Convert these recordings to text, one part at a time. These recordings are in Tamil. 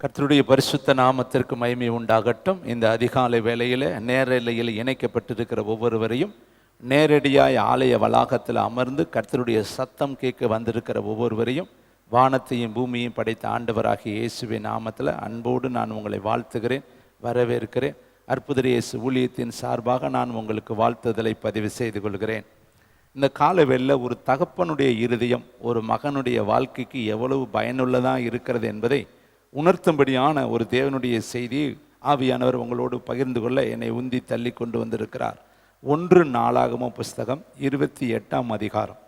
கர்த்தருடைய பரிசுத்த நாமத்திற்கு மகிமை உண்டாகட்டும். இந்த அதிகாலை வேளையில் நேரலையில் இணைக்கப்பட்டிருக்கிற ஒவ்வொருவரையும், நேரடியாய் ஆலய வளாகத்தில் அமர்ந்து கர்த்தருடைய சத்தம் கேட்க வந்திருக்கிற ஒவ்வொருவரையும் வானத்தையும் பூமியையும் படைத்த ஆண்டவராகிய இயேசுவின் நாமத்தில் அன்போடு நான் உங்களை வாழ்த்துகிறேன், வரவேற்கிறேன். அற்புத இயேசு ஊழியத்தின் சார்பாக நான் உங்களுக்கு வாழ்த்துதலை பதிவு செய்து கொள்கிறேன். இந்த காலவெளியில் ஒரு தகப்பனுடைய இருதயம் ஒரு மகனுடைய வாழ்க்கைக்கு எவ்வளவு பயனுள்ளதாக இருக்கிறது என்பதை உணர்த்தும்படியான ஒரு தேவனுடைய செய்தி ஆவியானவர் உங்களோடு பகிர்ந்து கொள்ள என்னை உந்தி தள்ளி கொண்டு வந்திருக்கிறார். 1 நாளாகமம் புஸ்தகம் 28ஆம் அதிகாரம்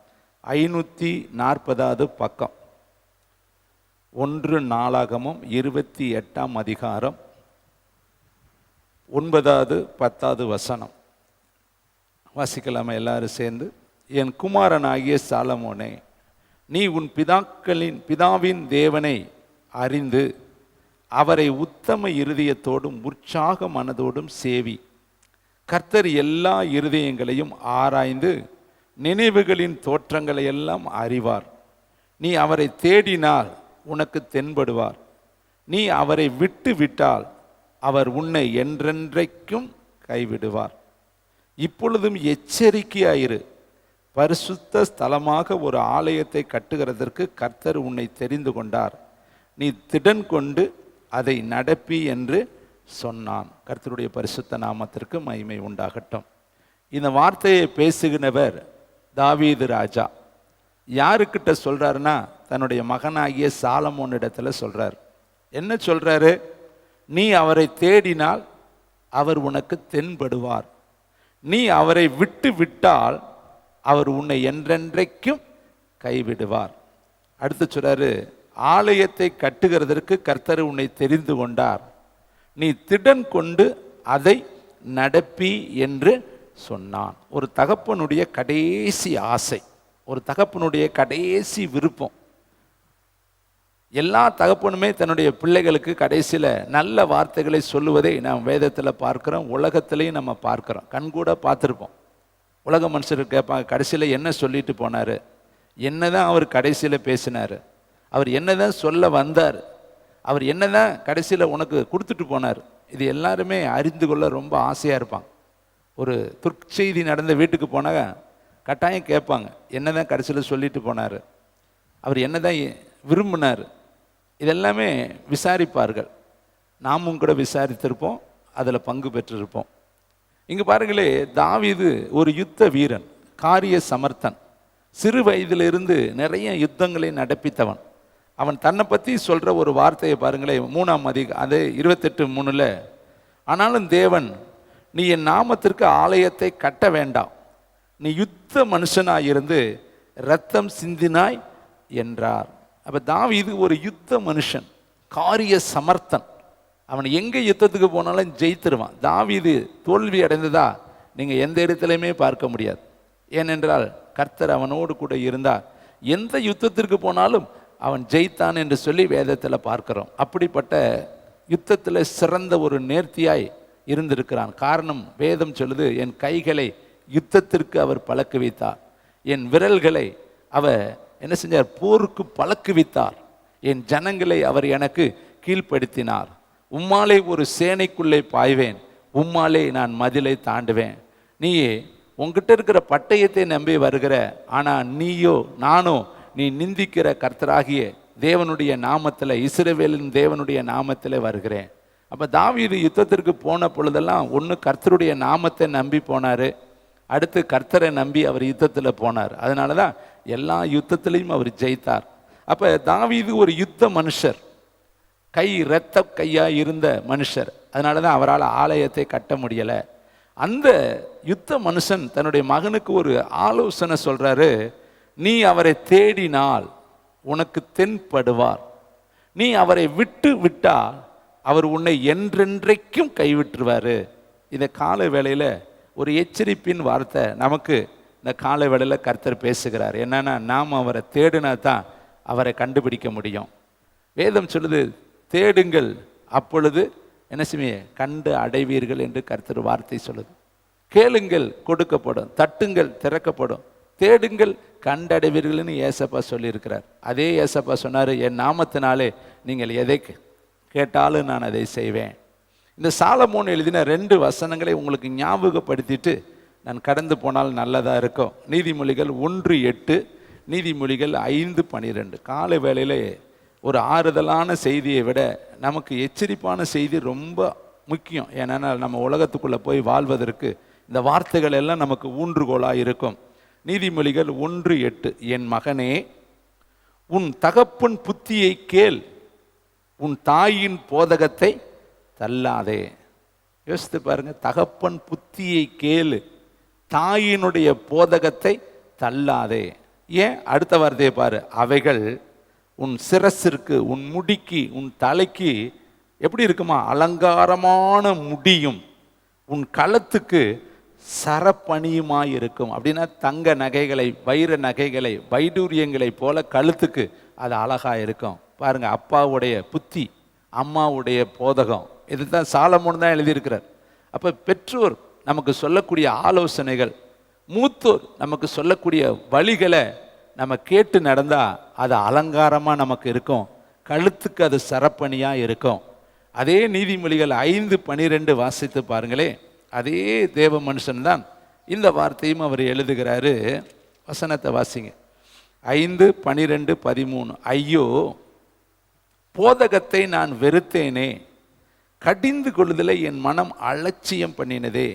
540வது பக்கம். 1 நாளாகமம் 28ஆம் அதிகாரம் 9வது 10வது வசனம் வாசிக்கலாமா எல்லாரும் சேர்ந்து? என் குமாரனாகிய சாலமோனே, நீ உன் பிதாவின் தேவனை அறிந்து அவரை உத்தம இருதயத்தோடும் உற்சாக மனதோடும் சேவி. கர்த்தர் எல்லா இருதயங்களையும் ஆராய்ந்து நினைவுகளின் தோற்றங்களை எல்லாம் அறிவார். நீ அவரை தேடினால் உனக்கு தென்படுவார். நீ அவரை விட்டு விட்டால் அவர் உன்னை என்றென்றைக்கும் கைவிடுவார். இப்பொழுதும் எச்சரிக்கையாயிரு. பரிசுத்த ஸ்தலமாக ஒரு ஆலயத்தை கட்டுகிறதற்கு கர்த்தர் உன்னை தெரிந்து கொண்டார். நீ திடன் கொண்டு அதை நடப்பி என்று சொன்னான். கர்த்தருடைய பரிசுத்த நாமத்திற்கு மகிமை உண்டாகட்டும். இந்த வார்த்தையை பேசுகிறவர் தாவீது ராஜா. யாருக்கிட்ட சொல்றாருன்னா தன்னுடைய மகனாகிய சாலமோன் இடத்துல சொல்றார். என்ன சொல்றாரு? நீ அவரை தேடினால் அவர் உனக்கு தென்படுவார். நீ அவரை விட்டு விட்டால் அவர் உன்னை என்றென்றைக்கும் கைவிடுவார். அடுத்து சொல்றாரு, ஆலயத்தை கட்டுகிறதற்கு கர்த்தர் உன்னை தெரிந்து கொண்டார். நீ திடன் கொண்டு அதை நடப்பி என்று சொன்னான். ஒரு தகப்பனுடைய கடைசி ஆசை, ஒரு தகப்பனுடைய கடைசி விருப்பம். எல்லா தகப்பனுமே தன்னுடைய பிள்ளைகளுக்கு கடைசியில் நல்ல வார்த்தைகளை சொல்லுவதை நாம் வேதத்தில் பார்க்கிறோம், உலகத்திலையும் நம்ம பார்க்கிறோம், கண்கூட பார்த்துருப்போம். உலக மனுஷருக்கு கேட்பாங்க, கடைசியில் என்ன சொல்லிட்டு போனார், என்னதான் அவர் கடைசியில் பேசினார், அவர் என்னதான் சொல்ல வந்தார், அவர் என்னதான் கடைசியில் உனக்கு கொடுத்துட்டு போனார். இது எல்லாருமே அறிந்து கொள்ள ரொம்ப ஆசையாக இருப்பாங்க. ஒரு துர்ச்செய்தி நடந்த வீட்டுக்கு போனாங்க கட்டாயம் கேட்பாங்க, என்னதான் கடைசியில் சொல்லிட்டு போனார், அவர் என்னதான் விரும்பினார், இதெல்லாமே விசாரிப்பார்கள். நாமும் கூட விசாரித்திருப்போம், அதில் பங்கு பெற்றிருப்போம். இங்கே பாருங்களே, தாவீது ஒரு யுத்த வீரன், காரிய சமர்த்தன், சிறு வயதிலிருந்து நிறைய யுத்தங்களை நடப்பித்தவன். அவன் தன்னை பற்றி சொல்கிற ஒரு வார்த்தையை பாருங்களேன், 3ஆம் அதிகாரம் அது 28:3. ஆனாலும் தேவன், நீ என் நாமத்திற்கு ஆலயத்தை கட்ட வேண்டாம், நீ யுத்த மனுஷனாயிருந்து இரத்தம் சிந்தினாய் என்றார். அப்போ தாவீது ஒரு யுத்த மனுஷன், காரிய சமர்த்தன். அவன் எங்கே யுத்தத்துக்கு போனாலும் ஜெயித்திருவான். தாவீது தோல்வி அடைந்ததா நீங்கள் எந்த இடத்துலையுமே பார்க்க முடியாது. ஏனென்றால் கர்த்தர் அவனோடு கூட இருந்தார். எந்த யுத்தத்திற்கு போனாலும் அவன் ஜெயித்தான் என்று சொல்லி வேதத்தில் பார்க்கிறோம். அப்படிப்பட்ட யுத்தத்தில் சிறந்த ஒரு நேர்த்தியாய் இருந்திருக்கிறான். காரணம், வேதம் சொல்லுது, என் கைகளை யுத்தத்திற்கு அவர் பழக்குவித்தார், என் விரல்களை அவர் என்ன செஞ்சார், போருக்கு பழக்குவித்தார், என் ஜனங்களை அவர் எனக்கு கீழ்ப்படுத்தினார். உம்மாலே ஒரு சேனைக்குள்ளே பாய்வேன், உம்மாலே நான் மதிலை தாண்டுவேன். நீயே உங்ககிட்ட இருக்கிற பட்டயத்தை நம்பி வருகிற, ஆனால் நீயோ நானோ நீ நிந்திக்கிற கர்த்தராகிய தேவனுடைய நாமத்தில், இஸ்ரவேலின் தேவனுடைய நாமத்தில் வருகிறேன். அப்போ தாவீது யுத்தத்திற்கு போன பொழுதெல்லாம் ஒன்று கர்த்தருடைய நாமத்தை நம்பி போனார், அடுத்து கர்த்தரை நம்பி அவர் யுத்தத்தில் போனார். அதனால தான் எல்லா யுத்தத்திலையும் அவர் ஜெயித்தார். அப்போ தாவீது ஒரு யுத்த மனுஷர், கை இரத்த கையாக இருந்த மனுஷர். அதனால தான் அவரால் ஆலயத்தை கட்ட முடியலை. அந்த யுத்த மனுஷன் தன்னுடைய மகனுக்கு ஒரு ஆலோசனை சொல்கிறாரு, நீ அவரை தேடினால் உனக்கு தென்படுவார், நீ அவரை விட்டு விட்டால் அவர் உன்னை என்றென்றைக்கும் கைவிட்டுருவார். இந்த கால வேளையில் ஒரு எச்சரிப்பின் வார்த்தை நமக்கு இந்த கால வேளையில் கர்த்தர் பேசுகிறார். என்னன்னா, நாம் அவரை தேடினா தான் அவரை கண்டுபிடிக்க முடியும். வேதம் சொல்லுது, தேடுங்கள் அப்பொழுது என்ன செய்வீங்க, கண்டு அடைவீர்கள் என்று கர்த்தர் வார்த்தை சொல்லுது. கேளுங்கள் கொடுக்கப்படும், தட்டுங்கள் திறக்கப்படும், தேடுங்கள் கண்டடைவீர்கள்னு ஏசப்பா சொல்லியிருக்கிறார். அதே ஏசப்பா சொன்னார், என் நாமத்தினாலே நீங்கள் எதை கேட்டாலும் நான் அதை செய்வேன். இந்த சாலமோன் எழுதின 2 வசனங்களை உங்களுக்கு ஞாபகப்படுத்திட்டு நான் கடந்து போனால் நல்லதாக இருக்கும். நீதிமொழிகள் 1:8, நீதிமொழிகள் 5:12. காலை வேளையில் ஒரு ஆறுதலான செய்தியை விட நமக்கு எச்சரிப்பான செய்தி ரொம்ப முக்கியம். ஏன்னா நம்ம உலகத்துக்குள்ளே போய் வாழ்வதற்கு இந்த வார்த்தைகள் எல்லாம் நமக்கு ஊன்றுகோலாக இருக்கும். நீதிமொழிகள் 1:8, என் மகனே, உன் தகப்பன் புத்தியை கேள், உன் தாயின் போதகத்தை தள்ளாதே. யோசித்து பாருங்க, தகப்பன் புத்தியை கேளு, தாயினுடைய போதகத்தை தள்ளாதே. ஏன்? அடுத்த வார்த்தையை பாரு, அவைகள் உன் சிரசிற்கு, உன் முடிக்கு, உன் தலைக்கு எப்படி இருக்குமா? அலங்காரமான முடியும், உன் களத்துக்கு சரப்பணியுமாய் இருக்கும். அப்படின்னா தங்க நகைகளை, வைர நகைகளை, வைடூரியங்களை போல கழுத்துக்கு அது அழகா இருக்கும். பாருங்க, அப்பாவுடைய புத்தி, அம்மாவுடைய போதகம், இதுதான் சாலமோன் தான் எழுதியிருக்கிறார். அப்ப பெற்றோர் நமக்கு சொல்லக்கூடிய ஆலோசனைகள், மூத்தோர் நமக்கு சொல்லக்கூடிய வழிகளை நம்ம கேட்டு நடந்தா அது அலங்காரமா நமக்கு இருக்கும், கழுத்துக்கு அது சரப்பணியா இருக்கும். அதே நீதிமொழிகள் 5:12 வாசித்து பாருங்களே, அதே தேவ மனுஷன் தான் இந்த வார்த்தையும் அவர் எழுதுகிறாரு. வசனத்தை வாசிங்க. 5:12-13. ஐயோ, போதகத்தை நான் வெறுத்தேனே, கடிந்து கொள்ளுதலை என் மனம் அலட்சியம் பண்ணினதே.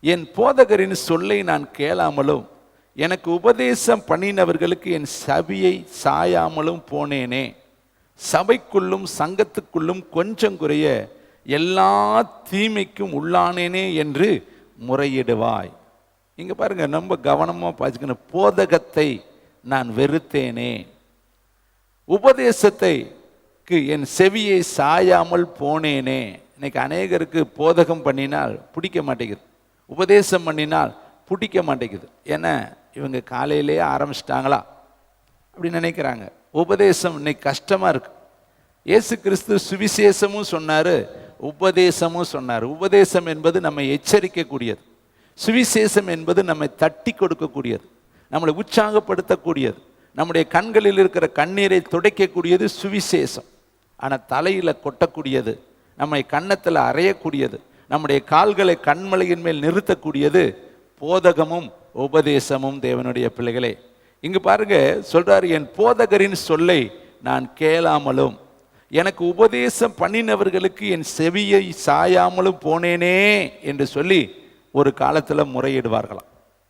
என் போதகரின் சொல்லை நான் கேளாமலும், எனக்கு உபதேசம் பண்ணினவர்களுக்கு என் சபியை சாயாமலும் போனேனே. சபைக்குள்ளும் சங்கத்துக்குள்ளும் கொஞ்சம் குறைய எல்லா தீமைக்கும் உள்ளானேனே என்று முறையிடுவாய். இங்க பாருங்க, ரொம்ப கவனமா பார்த்துக்கணும். போதகத்தை நான் வெறுத்தேனே, உபதேசத்தைக்கு என் செவியை சாயாமல் போனேனே. இன்னைக்கு அநேகருக்கு போதகம் பண்ணினால் பிடிக்க மாட்டேங்குது, உபதேசம் பண்ணினால் பிடிக்க மாட்டேங்குது. ஏன்னா இவங்க காலையிலேயே ஆரம்பிச்சிட்டாங்களா அப்படின்னு நினைக்கிறாங்க. உபதேசம் இன்னைக்கு கஷ்டமா இருக்கு. இயேசு கிறிஸ்து சுவிசேஷமும் சொன்னாரு, உபதேசமும் சொன்னார். உபதேசம் என்பது நம்மை எச்சரிக்கக்கூடியது, சுவிசேஷம் என்பது நம்மை தட்டி கொடுக்கக்கூடியது, நம்மளை உற்சாகப்படுத்தக்கூடியது, நம்முடைய கண்களில் இருக்கிற கண்ணீரை துடைக்கக்கூடியது சுவிசேஷம். ஆனால் தலையில் கொட்டக்கூடியது, நம்மை கன்னத்தில் அறையக்கூடியது, நம்முடைய கால்களை கண்மலையின் மேல் நிறுத்தக்கூடியது போதகமும் உபதேசமும். தேவனுடைய பிள்ளைகளே, இங்கு பாருங்க சொல்றாரு, என் போதகரின் சொல்லை நான் கேளாமலும், எனக்கு உபதேசம் பண்ணினவர்களுக்கு என் செவியை சாயாமலும் போனேனே என்று சொல்லி ஒரு காலத்தில் முறையிடுவார்களாம்.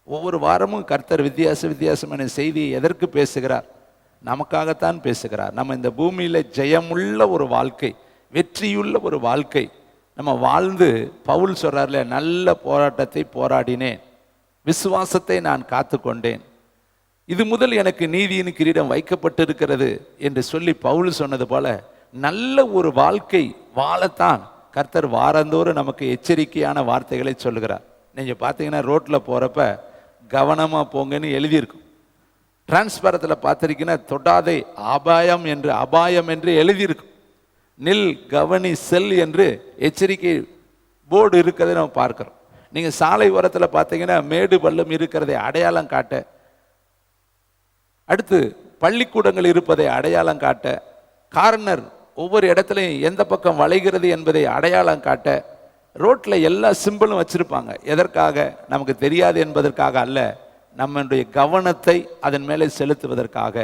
ஒவ்வொரு வாரமும் கர்த்தர் வித்தியாசமான செய்தியை எதற்கு பேசுகிறார்? நமக்காகத்தான் பேசுகிறார். நம்ம இந்த பூமியில ஜெயமுள்ள ஒரு வாழ்க்கை, வெற்றியுள்ள ஒரு வாழ்க்கை நம்ம வாழ்ந்து, பவுல் சொல்றார்ல, நல்ல போராட்டத்தை போராடினேன், விசுவாசத்தை நான் காத்து கொண்டேன், இது முதல் எனக்கு நீதியின் கிரீடம் வைக்கப்பட்டிருக்கிறது என்று சொல்லி பவுல் சொன்னது போல நல்ல ஒரு வாழ்க்கை வாழத்தான் கர்த்தர் வாரந்தோறும் நமக்கு எச்சரிக்கையான வார்த்தைகளை சொல்லுகிறார். நீங்கள் பார்த்தீங்கன்னா ரோட்டில் போகிறப்ப கவனமாக போங்கன்னு எழுதியிருக்கும். டிரான்ஸ்பரத்தில் பார்த்துருக்கீங்கன்னா தொடாதே அபாயம் என்று எழுதியிருக்கும். நில், கவனி, செல் என்று எச்சரிக்கை போர்டு இருக்கிறதை நம்ம பார்க்கிறோம். நீங்கள் சாலை ஓரத்தில் பார்த்தீங்கன்னா மேடு பள்ளம் இருக்கிறதை அடையாளம் காட்ட, அடுத்து பள்ளிக்கூடங்கள் இருப்பதை அடையாளம் காட்ட, கார்னர் ஒவ்வொரு இடத்துலையும் எந்த பக்கம் வளைகிறது என்பதை அடையாளம் காட்ட ரோட்டில் எல்லா சிம்பிளும் வச்சுருப்பாங்க. எதற்காக? நமக்கு தெரியாது என்பதற்காக அல்ல, நம்முடைய கவனத்தை அதன் மேலே செலுத்துவதற்காக.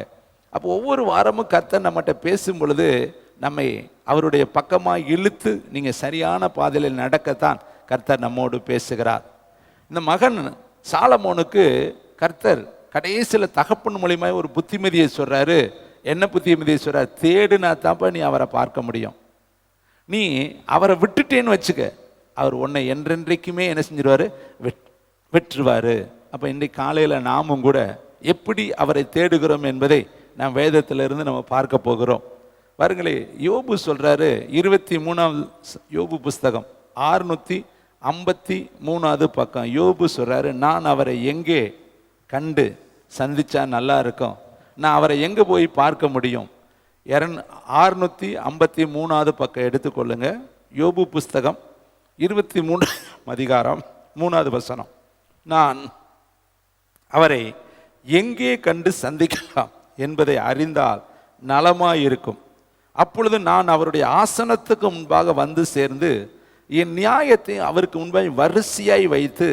அப்போ ஒவ்வொரு வாரமும் கர்த்தர் நம்மகிட்ட பேசும் பொழுது நம்மை அவருடைய பக்கமாக இழுத்து நீங்கள் சரியான பாதையில் நடக்கத்தான் கர்த்தர் நம்மோடு பேசுகிறார். இந்த மகன் சாலமோனுக்கு கர்த்தர் கடைசியில் தகப்பன் மூலியமாக ஒரு புத்திமதியை சொல்கிறாரு. என்ன புத்திமதியை சொல்கிறார்? தேடுனா தான்ப்பா நீ அவரை பார்க்க முடியும். நீ அவரை விட்டுட்டேன்னு வச்சுக்க, அவர் உன்னை என்றென்றைக்குமே என்ன செஞ்சிருவார்? வெற்றுவார். அப்போ இன்றைக்கு காலையில் நாமும் கூட எப்படி அவரை தேடுகிறோம் என்பதை நாம் வேதத்திலிருந்து நம்ம பார்க்க போகிறோம். பாருங்களே, யோபு சொல்கிறாரு, 23ஆம் யோபு புஸ்தகம் 653 பக்கம். யோபு சொல்கிறாரு, நான் அவரை எங்கே கண்டு சந்திச்சா நல்லா இருக்கும், நான் அவரை எங்கே போய் பார்க்க முடியும்? 653 பக்கம் எடுத்துக்கொள்ளுங்க. யோபு புஸ்தகம் 23 அதிகாரம் 3வது வசனம். நான் அவரை எங்கே கண்டு சந்திக்கலாம் என்பதை அறிந்தால் நலமாயிருக்கும், அப்பொழுது நான் அவருடைய ஆசனத்துக்கு முன்பாக வந்து சேர்ந்து என் நியாயத்தை அவருக்கு முன்பாக வரிசையாய் வைத்து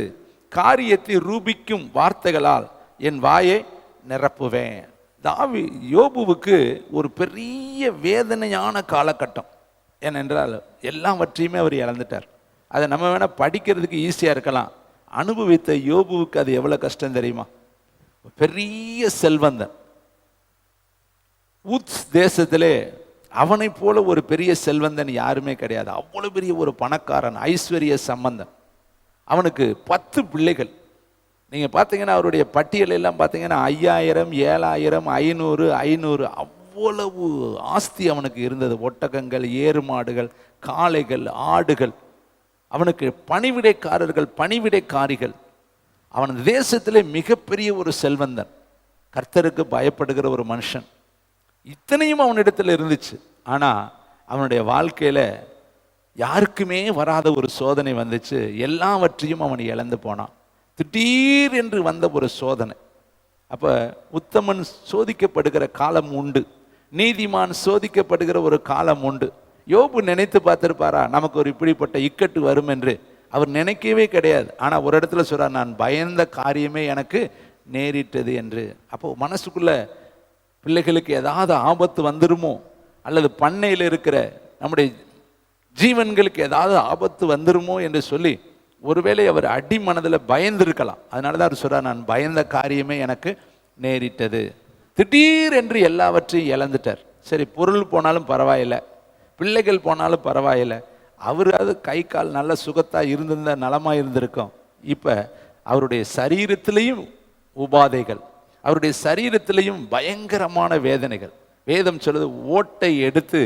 காரியத்தை ரூபிக்கும் வார்த்தைகளால் என் வாயை நிரப்புவேன். யோபுவுக்கு ஒரு பெரிய வேதனையான காலகட்டம். ஏனென்றால் எல்லாவற்றையுமே அவர் இழந்துட்டார். அதை நம்ம வேணா படிக்கிறதுக்கு ஈஸியாக இருக்கலாம். அனுபவித்த யோபுவுக்கு அது எவ்வளோ கஷ்டம் தெரியுமா? பெரிய செல்வந்தன், ஊத்ஸ் தேசத்திலே அவனை போல ஒரு பெரிய செல்வந்தன் யாருமே கிடையாது. அவ்வளோ பெரிய ஒரு பணக்காரன், ஐஸ்வர்ய சம்பந்தன். அவனுக்கு 10 பிள்ளைகள். நீங்கள் பார்த்தீங்கன்னா அவருடைய பட்டியல் எல்லாம் பார்த்தீங்கன்னா 5000, 7000, 500, 500 அவ்வளவு ஆஸ்தி அவனுக்கு இருந்தது. ஒட்டகங்கள், ஏறு மாடுகள், காளைகள், ஆடுகள். அவனுக்கு பணிவிடைக்காரர்கள், பணிவிடைக்காரிகள். அவன் தேசத்திலே மிகப்பெரிய ஒரு செல்வந்தன், கர்த்தருக்கு பயப்படுகிற ஒரு மனுஷன். இத்தனையும் அவனிடத்தில் இருந்துச்சு. ஆனால் அவனுடைய வாழ்க்கையில் யாருக்குமே வராத ஒரு சோதனை வந்துச்சு. எல்லாவற்றையும் அவன் இழந்து போனான். திடீர் என்று வந்த ஒரு சோதனை. அப்போ உத்தமன் சோதிக்கப்படுகிற காலம் உண்டு, நீதிமான் சோதிக்கப்படுகிற ஒரு காலம் உண்டு. யோபு நினைத்து பார்த்திருப்பாரா நமக்கு ஒரு இப்படிப்பட்ட இக்கட்டு வரும் என்று? அவர் நினைக்கவே கிடையாது. ஆனால் ஒரு இடத்துல சொல்றார், நான் பயந்த காரியமே எனக்கு நேரிட்டது என்று. அப்போ மனசுக்குள்ள பிள்ளைகளுக்கு ஏதாவது ஆபத்து வந்துருமோ, அல்லது பண்ணையில் இருக்கிற நம்முடைய ஜீவன்களுக்கு ஏதாவது ஆபத்து வந்துருமோ என்று சொல்லி ஒருவேளை அவர் அடி மனதில் பயந்திருக்கலாம். அதனால தான் அவர் சொல்றார், நான் பயந்த காரியமே எனக்கு நேரிட்டது. திடீர் என்று எல்லாவற்றையும் இழந்துட்டார். சரி, பொருள் போனாலும் பரவாயில்லை, பிள்ளைகள் போனாலும் பரவாயில்லை, அவராது கை கால் நல்ல சுகத்தா இருந்திருந்த நலமா இருந்திருக்கும். இப்போ அவருடைய சரீரத்திலையும் உபாதைகள், அவருடைய சரீரத்திலையும் பயங்கரமான வேதனைகள். வேதம் சொல்லுது, ஓட்டை எடுத்து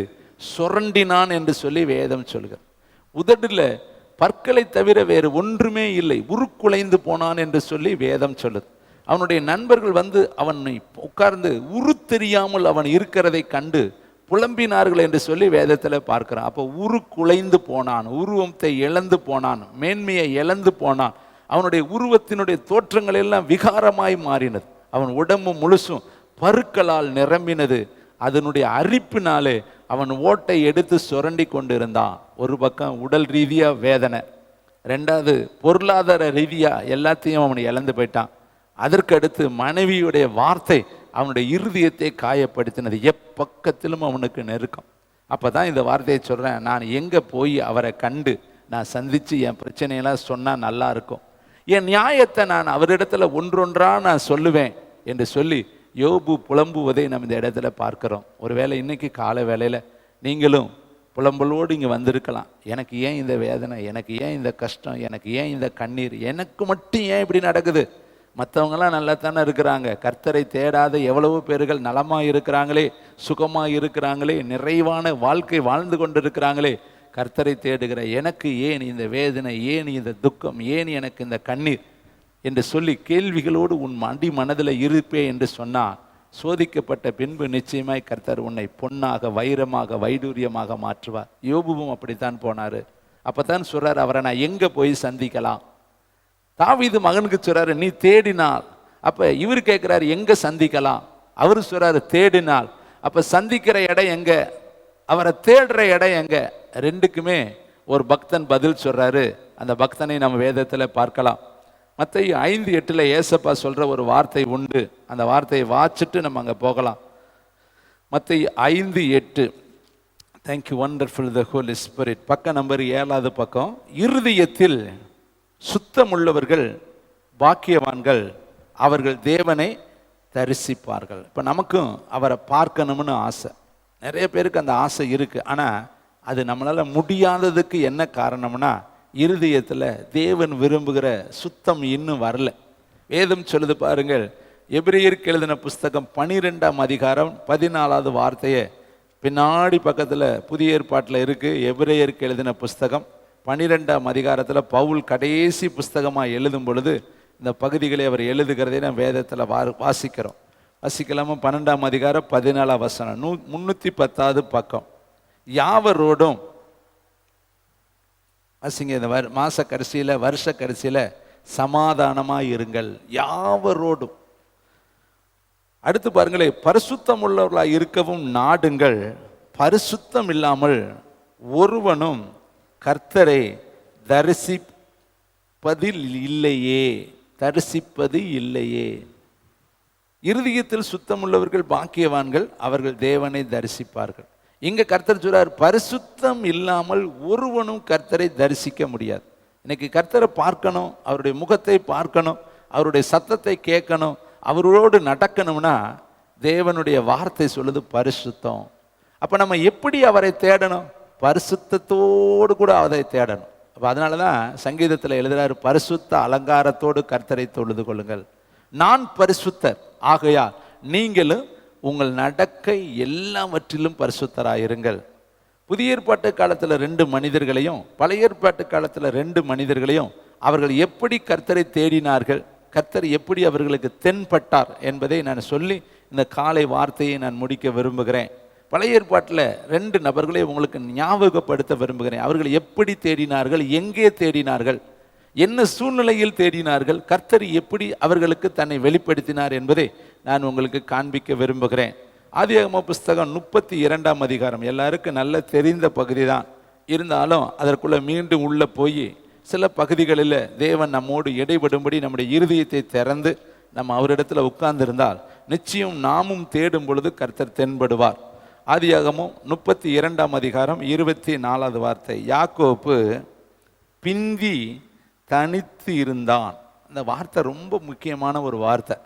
சுரண்டினான் என்று சொல்லி வேதம் சொல்லுகிறது. உதடுல பற்களை தவிர வேறு ஒன்றுமே இல்லை, உருக்குலைந்து போனான் என்று சொல்லி வேதம் சொல்லுது. அவனுடைய நண்பர்கள் வந்து அவனை உட்கார்ந்து உரு தெரியாமல் அவன் இருக்கிறதை கண்டு புலம்பினார்கள் என்று சொல்லி வேதத்தில் பார்க்கிறான். அப்போ உருக்குலைந்து போனான், உருவத்தை இழந்து போனான், மேன்மையை இழந்து போனான். அவனுடைய உருவத்தினுடைய தோற்றங்கள் எல்லாம் விகாரமாய் மாறினது. அவன் உடம்பு முழுசும் பருக்களால் நிரம்பினது. அதனுடைய அரிப்பினாலே அவன் ஓட்டை எடுத்து சுரண்டி கொண்டிருந்தான். ஒரு பக்கம் உடல் ரீதியாக வேதனை, ரெண்டாவது பொருளாதார ரீதியாக எல்லாத்தையும் அவனை இழந்து போயிட்டான். அதற்கு அடுத்து மனைவியுடைய வார்த்தை அவனுடைய இருதயத்தை காயப்படுத்தினது. எப்பக்கத்திலும் அவனுக்கு நெருக்கம். அப்போ தான் இந்த வார்த்தையை சொல்கிறேன், நான் எங்கே போய் அவரை கண்டு நான் சந்தித்து என் பிரச்சனையெல்லாம் சொன்னால் நல்லா இருக்கும், என் நியாயத்தை நான் அவரிடத்துல ஒன்றொன்றாக நான் சொல்லுவேன் என்று சொல்லி யோபு புலம்புவதை நம்ம இந்த இடத்துல பார்க்கிறோம். ஒருவேளை இன்னைக்கு காலை வேளையில் நீங்களும் புலம்பலோடு இங்கே வந்திருக்கலாம். எனக்கு ஏன் இந்த வேதனை, எனக்கு ஏன் இந்த கஷ்டம், எனக்கு ஏன் இந்த கண்ணீர், எனக்கு மட்டும் ஏன் இப்படி நடக்குது? மற்றவங்களாம் நல்லா தானே இருக்கிறாங்க, கர்த்தரை தேடாத எவ்வளவோ பேர்கள் நலமாக இருக்கிறாங்களே, சுகமாக இருக்கிறாங்களே, நிறைவான வாழ்க்கை வாழ்ந்து கொண்டு இருக்கிறாங்களே. கர்த்தரை தேடுகிற எனக்கு ஏன் இந்த வேதனை, ஏன் இந்த துக்கம், ஏன் எனக்கு இந்த கண்ணீர் என்று சொல்லி கேள்விகளோடு உன் மனதில் இருப்பே என்று சொன்னார். சோதிக்கப்பட்ட பின்பு நிச்சயமாய் கர்த்தர் உன்னை பொன்னாக, வைரமாக, வைடூரியமாக மாற்றுவார். யோபுவும் அப்படித்தான் போனார். அப்போதான் சொல்றார், அவரை நான் எங்கே போய் சந்திக்கலாம்? தாவீது மகனுக்கு சொல்றாரு, நீ தேடினால். அப்போ இவர் கேட்குறாரு, எங்கே சந்திக்கலாம்? அவர் சொல்றாரு, தேடினால். அப்போ சந்திக்கிற இடம் எங்கே, அவரை தேடுற இடம் எங்கே? ரெண்டுக்குமே ஒரு பக்தன் பதில் சொல்றாரு. அந்த பக்தனை நம்ம வேதத்தில் பார்க்கலாம். மத்தேயு 5:8 ஏசப்பா சொல்ற ஒரு வார்த்தை உண்டு. அந்த வார்த்தையை வாச்சிட்டு நம்ம அங்கே போகலாம். மத்தேயு 5:8. தேங்க்யூ வண்டர்ஃபுல் த ஹோலி ஸ்பிரிட். பக்கம் நம்பர் 7வது பக்கம். இருதயத்தில் சுத்தமுள்ளவர்கள் பாக்கியவான்கள், அவர்கள் தேவனை தரிசிப்பார்கள். இப்போ நமக்கும் அவரை பார்க்கணும்னு ஆசை. நிறைய பேருக்கு அந்த ஆசை இருக்குது. ஆனால் அது நம்மளால் முடியாததுக்கு என்ன காரணம்னா, இருதயத்தில் தேவன் விரும்புகிற சுத்தம் இன்னும் வரல. வேதம் சொல்லுது பாருங்கள், எபிரேயருக்கு எழுதின புஸ்தகம் 12ஆம் அதிகாரம் 14வது வார்த்தையை பின்னாடி பக்கத்தில் புதிய ஏற்பாட்டில் இருக்குது. எபிரேயருக்கு எழுதின புஸ்தகம் 12ஆம் அதிகாரத்தில் பவுல் கடைசி புஸ்தகமாக எழுதும் பொழுது இந்த பகுதிகளை அவர் எழுதுகிறதே நம்ம வேதத்தில் வாசிக்கிறோம். வாசிக்கலாமா? 12ஆம் அதிகாரம் 14ஆம் வசனம், 310வது பக்கம். யாவரோடும் வாசிங்க. இந்த மாச கடைசியில், வருஷ கடைசியில் சமாதானமாக இருங்கள், யாவரோடும். அடுத்து பாருங்களே, பரிசுத்தம் உள்ளவர்களாக இருக்கவும் நாடுங்கள், பரிசுத்தம் இல்லாமல் ஒருவனும் கர்த்தரை தரிசிப்பதில் இல்லையே, தரிசிப்பது இல்லையே. இருதயத்தில் சுத்தம் உள்ளவர்கள் பாக்கியவான்கள், அவர்கள் தேவனை தரிசிப்பார்கள். இங்க கர்த்தர் சொல்றார், பரிசுத்தம் இல்லாமல் ஒருவனும் கர்த்தரை தரிசிக்க முடியாது. இன்னைக்கு கர்த்தரை பார்க்கணும், அவருடைய முகத்தை பார்க்கணும், அவருடைய சத்தத்தை கேட்கணும், அவரோடு நடக்கணும்னா தேவனுடைய வார்த்தை சொல்லுது பரிசுத்தம். அப்ப நம்ம எப்படி அவரை தேடணும்? பரிசுத்தத்தோடு கூட அவரை தேடணும். அப்ப அதனாலதான் சங்கீதத்தில் எழுதுறாரு, பரிசுத்த அலங்காரத்தோடு கர்த்தரை தொழுது கொள்ளுங்கள். நான் பரிசுத்தர் ஆகையால் நீங்களும் உங்கள் நடக்கை எல்லாவற்றிலும் பரிசுத்தராயிருங்கள். புதிய ஏற்பாட்டு காலத்தில் 2 மனிதர்களையும் பழைய ஏற்பாட்டு காலத்தில் 2 மனிதர்களையும் அவர்கள் எப்படி கர்த்தரை தேடினார்கள், கர்த்தர் எப்படி அவர்களுக்கு தென்பட்டார் என்பதை நான் சொல்லி இந்த காலை வார்த்தையை நான் முடிக்க விரும்புகிறேன். பழைய ஏற்பாட்டில் 2 நபர்களை உங்களுக்கு ஞாபகப்படுத்த விரும்புகிறேன். அவர்கள் எப்படி தேடினார்கள், எங்கே தேடினார்கள், என்ன சூழ்நிலையில் தேடினார்கள், கர்த்தர் எப்படி அவர்களுக்கு தன்னை வெளிப்படுத்தினார் என்பதை நான் உங்களுக்கு காண்பிக்க விரும்புகிறேன். ஆதியாகம புஸ்தகம் 32ஆம் அதிகாரம் எல்லாருக்கும் நல்ல தெரிந்த பகுதி தான். இருந்தாலும் அதற்குள்ள மீண்டும் உள்ள போய் சில பகுதிகளில் தேவன் நம்மோடு இடைபடும்படி நம்முடைய இருதயத்தை திறந்து நம்ம அவரிடத்துல உட்கார்ந்திருந்தால் நிச்சயம் நாமும் தேடும் பொழுது கர்த்தர் தென்படுவார். ஆதியாகமம் 32ஆம் அதிகாரம் 24வது வார்த்தை, யாக்கோப்பு பிந்தி தனித்து இருந்தான். அந்த வார்த்தை ரொம்ப முக்கியமான ஒரு வார்த்தை.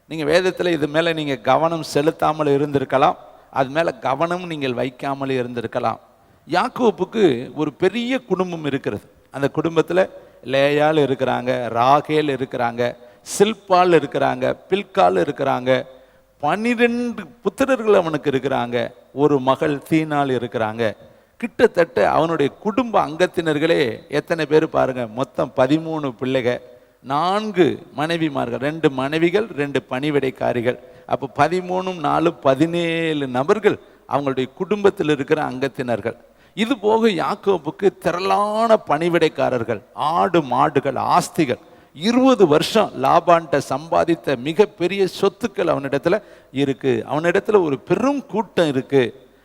நீங்கள் வேதத்தில் இது மேலே நீங்கள் கவனம் செலுத்தாமல் இருந்திருக்கலாம், அது மேலே கவனம் நீங்கள் வைக்காமல் இருந்திருக்கலாம். யாக்கோப்புக்கு ஒரு பெரிய குடும்பம் இருக்கிறது. அந்த குடும்பத்தில் லேயால் இருக்கிறாங்க, ராகேல் இருக்கிறாங்க, சில்பால் இருக்கிறாங்க, பில்கால் இருக்கிறாங்க, 12 புத்திரர்கள் அவனுக்கு இருக்கிறாங்க, ஒரு மகள் தீனால் இருக்கிறாங்க. கிட்டத்தட்ட அவனுடைய குடும்ப அங்கத்தினர்களே எத்தனை பேர் பாருங்க, மொத்தம் 13 பிள்ளைகள், 4 மனைவிமார்கள், 2 மனைவிகள், 2 பணிவிடைக்காரிகள். அப்போ 13 4 17 நபர்கள் அவங்களுடைய குடும்பத்தில் இருக்கிற அங்கத்தினர்கள். இது போக யாக்கோப்புக்கு திரளான பணிவிடைக்காரர்கள், ஆடு மாடுகள், ஆஸ்திகள். 20 வருஷம் லாபான்ட்ட சம்பாதித்த மிகப்பெரிய சொத்துக்கள் அவனிடத்துல இருக்கு. அவனிடத்துல ஒரு பெரும் கூட்டம் இருக்கு.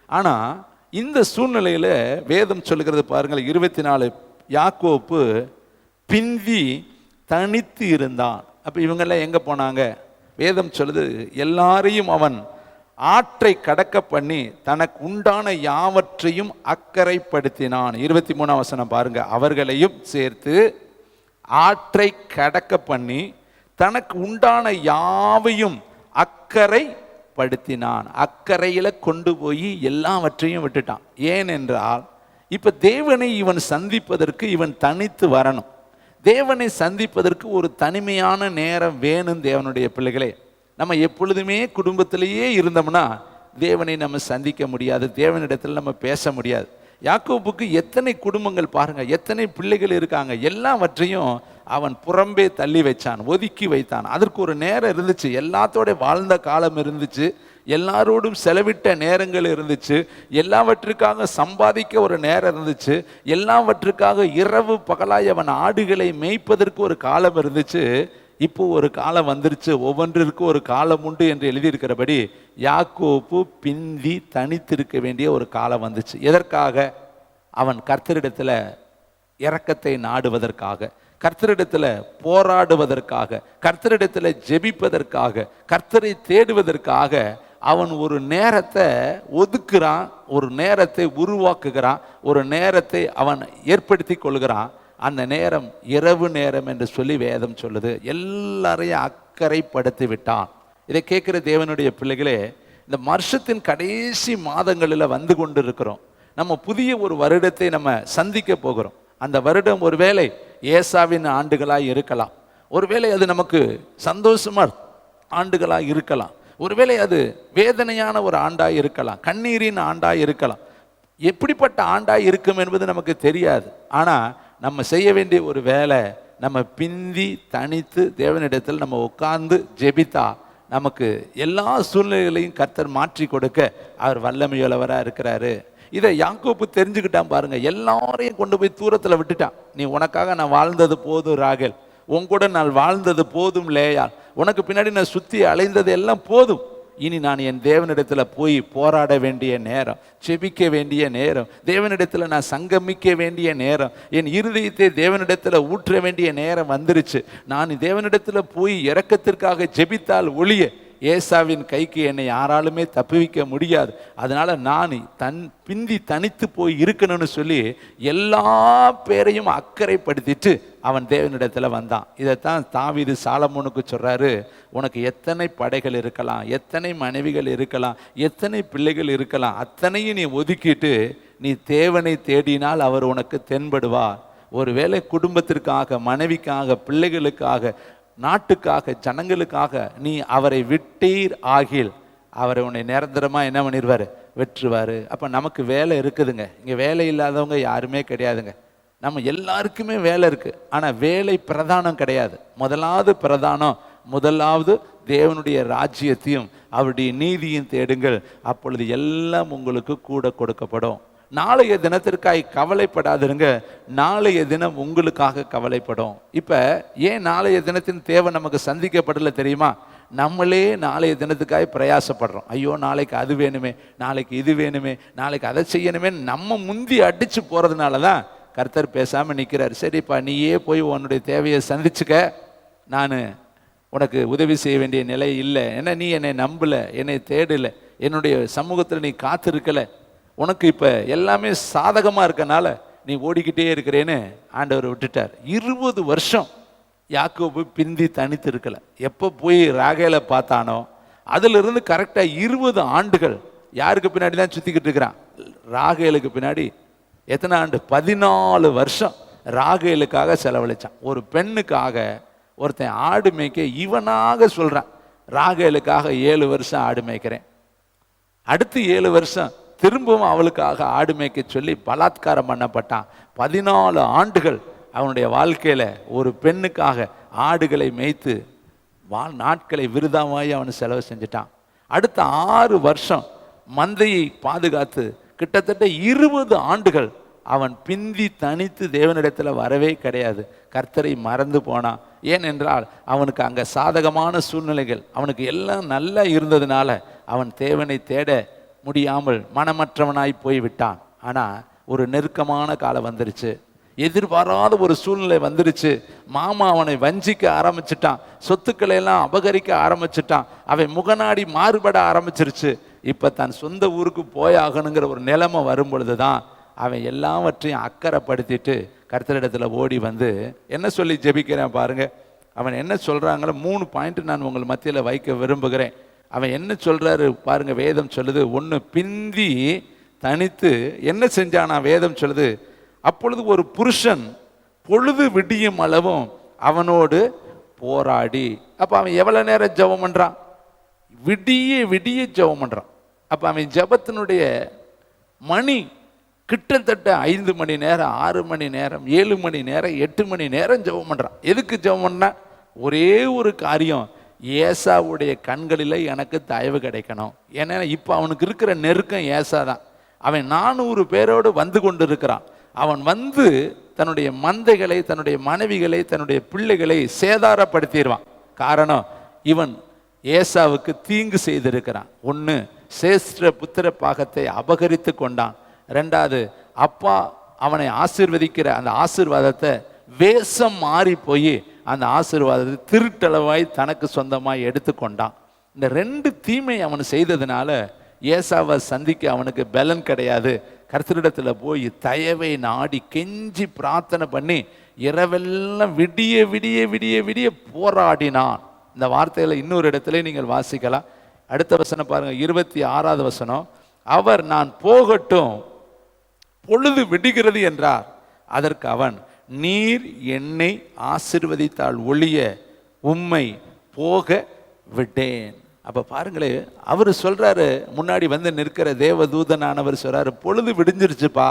ஆனா இந்த சூழ்நிலையில வேதம் சொல்லுகிறது பாருங்கள், 24, யாக்கோப்பு பிந்தி தனித்து இருந்தான். அப்ப இவங்கெல்லாம் எங்க போனாங்க? வேதம் சொல்லுது, எல்லாரையும் அவன் ஆற்றை கடக்க பண்ணி தனக்கு உண்டான யாவற்றையும் அக்கறைப்படுத்தினான். 23ஆம் வசனம் பாருங்க, அவர்களையும் சேர்த்து ஆற்றை கடக்க பண்ணி தனக்கு உண்டான யாவையும் அக்கறைப்படுத்தினான். அக்கறையில கொண்டு போய் எல்லாவற்றையும் விட்டுட்டான். ஏனென்றால் இப்ப தேவனை இவன் சந்திப்பதற்கு இவன் தனித்து வரணும். தேவனை சந்திப்பதற்கு ஒரு தனிமையான நேரம் வேணும். தேவனுடைய பிள்ளைகளே, நம்ம எப்பொழுதுமே குடும்பத்திலேயே இருந்தோம்னா தேவனை நம்ம சந்திக்க முடியாது, தேவனிடத்தில் நம்ம பேச முடியாது. யாக்கோப்புக்கு எத்தனை குடும்பங்கள் பாருங்க, எத்தனை பிள்ளைகள் இருக்காங்க, எல்லாவற்றையும் அவன் புறம்பே தள்ளி வச்சான், ஒதுக்கி வைத்தான். அதற்கு ஒரு நேரம் இருந்துச்சு, எல்லாத்தோட வாழ்ந்த காலம் இருந்துச்சு, எல்லாரோடும் செலவிட்ட நேரங்கள் இருந்துச்சு, எல்லாவற்றுக்காக சம்பாதிக்க ஒரு நேரம் இருந்துச்சு, எல்லாவற்றுக்காக இரவு பகலாய் அவன் ஆடுகளை மேய்ப்பதற்கு ஒரு காலம் இருந்துச்சு. இப்போ ஒரு காலம் வந்துருச்சு, ஒவ்வொன்றிற்கு ஒரு காலம் உண்டு என்று எழுதியிருக்கிறபடி யாக்கோப்பு பிந்தி தனித்திருக்க வேண்டிய ஒரு காலம் வந்துச்சு. எதற்காக? அவன் கர்த்தரிடத்துல இரக்கத்தை நாடுவதற்காக, கர்த்தரிடத்துல போராடுவதற்காக, கர்த்தரிடத்துல ஜெபிப்பதற்காக, கர்த்தரை தேடுவதற்காக அவன் ஒரு நேரத்தை ஒதுக்குறான், ஒரு நேரத்தை உருவாக்குகிறான், ஒரு நேரத்தை அவன் ஏற்படுத்தி கொள்கிறான். அந்த நேரம் இரவு நேரம் என்று சொல்லி வேதம் சொல்லுது. எல்லாரையும் அக்கறைப்படுத்தி விட்டான். இதை கேட்கிற தேவனுடைய பிள்ளைகளே, இந்த வருஷத்தின் கடைசி மாதங்களில் வந்து கொண்டு இருக்கிறோம். நம்ம புதிய ஒரு வருடத்தை நம்ம சந்திக்க போகிறோம். அந்த வருடம் ஒருவேளை ஏசாவின் ஆண்டுகளாய் இருக்கலாம், ஒருவேளை அது நமக்கு சந்தோஷமா ஆண்டுகளாய் இருக்கலாம், ஒருவேளை அது வேதனையான ஒரு ஆண்டாய் இருக்கலாம், கண்ணீரின் ஆண்டாய் இருக்கலாம். எப்படிப்பட்ட ஆண்டாய் இருக்கும் என்பது நமக்கு தெரியாது. ஆனா நம்ம செய்ய வேண்டிய ஒரு வேலை, நம்ம பிந்தி தனித்து தேவனிடத்தில் நம்ம உட்கார்ந்து ஜெபித்தா நமக்கு எல்லா சூழ்நிலைகளையும் கர்த்தர் மாற்றி கொடுக்க அவர் வல்லமையுள்ளவராக இருக்கிறாரு. இதை யாக்கோப்பு தெரிஞ்சுக்கிட்டான் பாருங்க. எல்லாரையும் கொண்டு போய் தூரத்தில் விட்டுட்டான். நீ உனக்காக நான் வாழ்ந்தது போதும் ராகேல், உன் கூட நான் வாழ்ந்தது போதும் லேயாள், உனக்கு பின்னாடி நான் சுற்றி அலைந்தது எல்லாம் போதும், இனி நான் என் தேவனிடத்துல போய் போராட வேண்டிய நேரம், செபிக்க வேண்டிய நேரம், தேவனிடத்துல நான் சங்கமிக்க வேண்டிய நேரம், என் இருதயத்தை தேவனிடத்துல ஊற்ற வேண்டிய நேரம் வந்துருச்சு. நான் தேவனிடத்துல போய் இரக்கத்திற்காக ஜெபித்தால் ஒழிய ஏசாவின் கைக்கு என்னை யாராலுமே தப்புவிக்க முடியாது. அதனால நான் பிந்தி தனித்து போய் இருக்கணும்னு சொல்லி எல்லா பேரையும் அக்கறைப்படுத்திட்டு அவன் தேவனிடத்துல வந்தான். இதைத்தான் தாவீது சாலமோனுக்கு சொல்றாரு, உனக்கு எத்தனை படைகள் இருக்கலாம், எத்தனை மனைவிகள் இருக்கலாம், எத்தனை பிள்ளைகள் இருக்கலாம், அத்தனையும் நீ ஒதுக்கிட்டு நீ தேவனை தேடினால் அவர் உனக்கு தென்படுவார். ஒருவேளை குடும்பத்திற்காக, மனைவிக்காக, பிள்ளைகளுக்காக, நாட்டுக்காக, ஜனங்களுக்காக நீ அவரை விட்டீர் ஆகில் அவரை உன்னை நிரந்தரமா என்ன பண்ணிடுவார், வெற்றுவார். அப்ப நமக்கு வேலை இருக்குதுங்க. இங்க வேலை இல்லாதவங்க யாருமே கிடையாதுங்க. நம்ம எல்லாருக்குமே வேலை இருக்கு. ஆனா வேலை பிரதானம் கிடையாது. முதலாவது தேவனுடைய ராஜ்யத்தையும் அவருடைய நீதியும் தேடுங்கள், அப்பொழுது எல்லாம் உங்களுக்கு கூட கொடுக்கப்படும். நாளைய தினத்திற்காக கவலைப்படாதிருங்க, நாளைய தினம் உங்களுக்காக கவலைப்படும். இப்ப ஏன் நாளைய தினத்தின் தேவை நமக்கு சந்திக்கப்படல தெரியுமா? நம்மளே நாளைய தினத்துக்காக பிரயாசப்படுறோம். ஐயோ நாளைக்கு அது வேணுமே, நாளைக்கு இது வேணுமே, நாளைக்கு அதை செய்யணுமே, நம்ம முந்தி அடிச்சு போறதுனால தான் கர்த்தர் பேசாம நிற்கிறார். சரிப்பா, நீயே போய் உன்னுடைய தேவையை சந்திச்சுக்க, நான் உனக்கு உதவி செய்ய வேண்டிய நிலை இல்லை. ஏன்னா நீ என்னை நம்பல, என்னை தேடல, என்னுடைய சமூகத்தில் நீ காத்திருக்கல, உனக்கு இப்ப எல்லாமே சாதகமா இருக்கனால நீ ஓடிக்கிட்டே இருக்கிறேன்னு ஆண்டவர் விட்டுட்டார். 20 வருஷம் யாக்கோபு பிந்தி தனித்து இருக்கல. எப்போ போய் ராகேலை பார்த்தானோ அதுல இருந்து கரெக்டா 20 ஆண்டுகள் யாருக்கு பின்னாடி தான் சுத்திக்கிட்டு இருக்கிறான்? ராகேலுக்கு பின்னாடி. எத்தனை ஆண்டு? 14 வருஷம் ராகேலுக்காக செலவழிச்சான். ஒரு பெண்ணுக்காக ஒருத்தன் ஆடு மேய்க்க இவனாக சொல்றான், ராகேலுக்காக 7 வருஷம் ஆடு மேய்க்கிறேன். அடுத்து 7 வருஷம் திரும்பவும் அவளுக்காக ஆடு மேய்க்க சொல்லி பலாத்காரம் பண்ணப்பட்டான். 14 ஆண்டுகள் அவனுடைய வாழ்க்கையில ஒரு பெண்ணுக்காக ஆடுகளை மேய்த்து நாட்களை விருதாவாய் அவன் செலவு செஞ்சுட்டான். அடுத்த 6 வருஷம் மந்தையை பாதுகாத்து கிட்டத்தட்ட 20 ஆண்டுகள் அவன் பிந்தி தனித்து தேவனிடத்துல வரவே கிடையாது. கர்த்தரை மறந்து போனான். ஏனென்றால் அவனுக்கு அங்க சாதகமான சூழ்நிலைகள், அவனுக்கு எல்லாம் நல்லா இருந்ததுனால அவன் தேவனை தேட முடியாமல் மனமற்றவனாய் போய்விட்டான். ஆனா ஒரு நெருக்கமான காலம் வந்துருச்சு, எதிர்பாராத ஒரு சூழ்நிலை வந்துருச்சு. மாமா அவனை வஞ்சிக்க ஆரம்பிச்சுட்டான், சொத்துக்களை எல்லாம் அபகரிக்க ஆரம்பிச்சுட்டான், அவன் முகநாடி மாறுபட ஆரம்பிச்சிருச்சு. இப்ப தன் சொந்த ஊருக்கு போயாகணுங்கிற ஒரு நிலைமை வரும் பொழுதுதான் அவன் எல்லாவற்றையும் அக்கறைப்படுத்திட்டு கர்த்தரிடத்துல ஓடி வந்து என்ன சொல்லி ஜெபிக்கிறேன் பாருங்க. அவன் என்ன சொல்றாங்களோ 3 பாயிண்ட் நான் உங்கள் மத்தியில வைக்க விரும்புகிறேன். அவன் என்ன சொல்றாரு பாருங்க. வேதம் சொல்லுது, ஒன்று பிந்தி தனித்து என்ன செஞ்சானா? வேதம் சொல்லுது, அப்பொழுது ஒரு புருஷன் பொழுது விடியும் அளவும் அவனோடு போராடி. அப்ப அவன் எவ்வளவு நேரம் ஜெபம் பண்றான்? விடிய விடிய ஜெபம் பண்றான். அப்ப அவன் ஜெபத்தினுடைய மணி கிட்டத்தட்ட 5 மணி நேரம், 6 மணி நேரம், 7 மணி நேரம், 8 மணி நேரம் ஜெபம் பண்றான். எதுக்கு ஜெபம் பண்ணா? ஒரே ஒரு காரியம், ஏசாவுடைய கண்களில் எனக்கு தயவு கிடைக்கணும். ஏன்னா இப்போ அவனுக்கு இருக்கிற நெருக்கம் ஏசா தான். அவன் 400 பேரோடு வந்து கொண்டு இருக்கிறான். அவன் வந்து தன்னுடைய மந்தைகளை, தன்னுடைய மனைவிகளை, தன்னுடைய பிள்ளைகளை சேதாரப்படுத்திடுவான். காரணம், இவன் ஏசாவுக்கு தீங்கு செய்திருக்கிறான். ஒன்று, சேஷ்ட புத்திர பாகத்தை அபகரித்து கொண்டான். 2வது, அப்பா அவனை ஆசீர்வதிக்கிற அந்த ஆசீர்வாதத்தை வேஷம் மாறி போய் அந்த ஆசீர்வாதத்தை திருட்டளவாய் தனக்கு சொந்தமாய் எடுத்துக்கொண்டான். இந்த 2 தீமை அவன் செய்ததுனால ஏசாவை சந்திக்க அவனுக்கு பலன் கிடையாது. கர்த்தரிடத்துல போய் தயவை நாடி கெஞ்சி பிரார்த்தனை பண்ணி இரவெல்லாம் விடிய விடிய விடிய விடிய போராடினான். இந்த வார்த்தைகளை இன்னொரு இடத்துல நீங்கள் வாசிக்கலாம். அடுத்த வசனம் பாருங்க, 26வது வசனம். அவர் நான் போகட்டும், பொழுது விடுகிறது என்றார். அதற்கு அவன், நீர் என்னை ஆசீர்வதித்தால் ஒழிய உம்மை போக விட்டேன். அப்ப பாருங்களே, அவரு சொல்றாரு, முன்னாடி வந்து நிற்கிற தேவதூதனானவர் சொல்றாரு, பொழுது விடிஞ்சிருச்சுப்பா,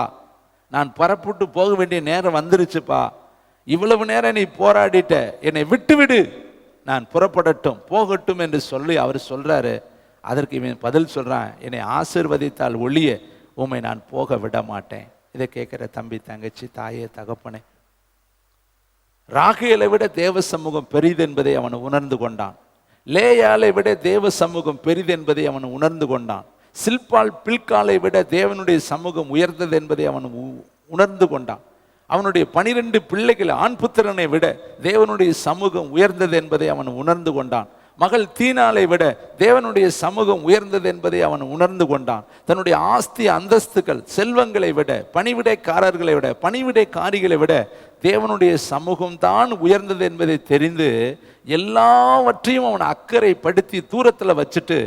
நான் பரப்புட்டு போக வேண்டிய நேரம் வந்துருச்சுப்பா, இவ்வளவு நேரம் நீ போராடிட்ட, என்னை விட்டு விடு, நான் புறப்படட்டும், போகட்டும் என்று சொல்லி அவர் சொல்றாரு. அதற்கு இவன் பதில் சொல்றான், என்னை ஆசீர்வதித்தால் ஒழிய உம்மை நான் போக விட மாட்டேன். இதை கேட்கிற தம்பி, தங்கச்சி, தாயே, தகப்பனே, ராகேலை விட தேவ சமூகம் பெரிது என்பதை அவன் உணர்ந்து கொண்டான். லேயாளை விட தேவ சமூகம் பெரிது என்பதை அவன் உணர்ந்து கொண்டான். சில்பால் பில்காலை விட தேவனுடைய சமூகம் உயர்ந்தது என்பதை அவன் உணர்ந்து கொண்டான். அவனுடைய 12 பிள்ளைகள் ஆண் புத்திரனை விட தேவனுடைய சமூகம் உயர்ந்தது என்பதை அவன் உணர்ந்து கொண்டான். மகள் தீனாலை விட தேவனுடைய சமூகம் உயர்ந்தது என்பதை அவன் உணர்ந்து கொண்டான். தன்னுடைய ஆஸ்தி அந்தஸ்துகள் செல்வங்களை விட, பணிவிடைக்காரர்களை விட, பணிவிடைக்காரிகளை விட தேவனுடைய சமூகம் தான் உயர்ந்தது என்பதை தெரிந்து எல்லாவற்றையும் அவன் அக்கறைப்படுத்தி தூரத்தில் வச்சுட்டு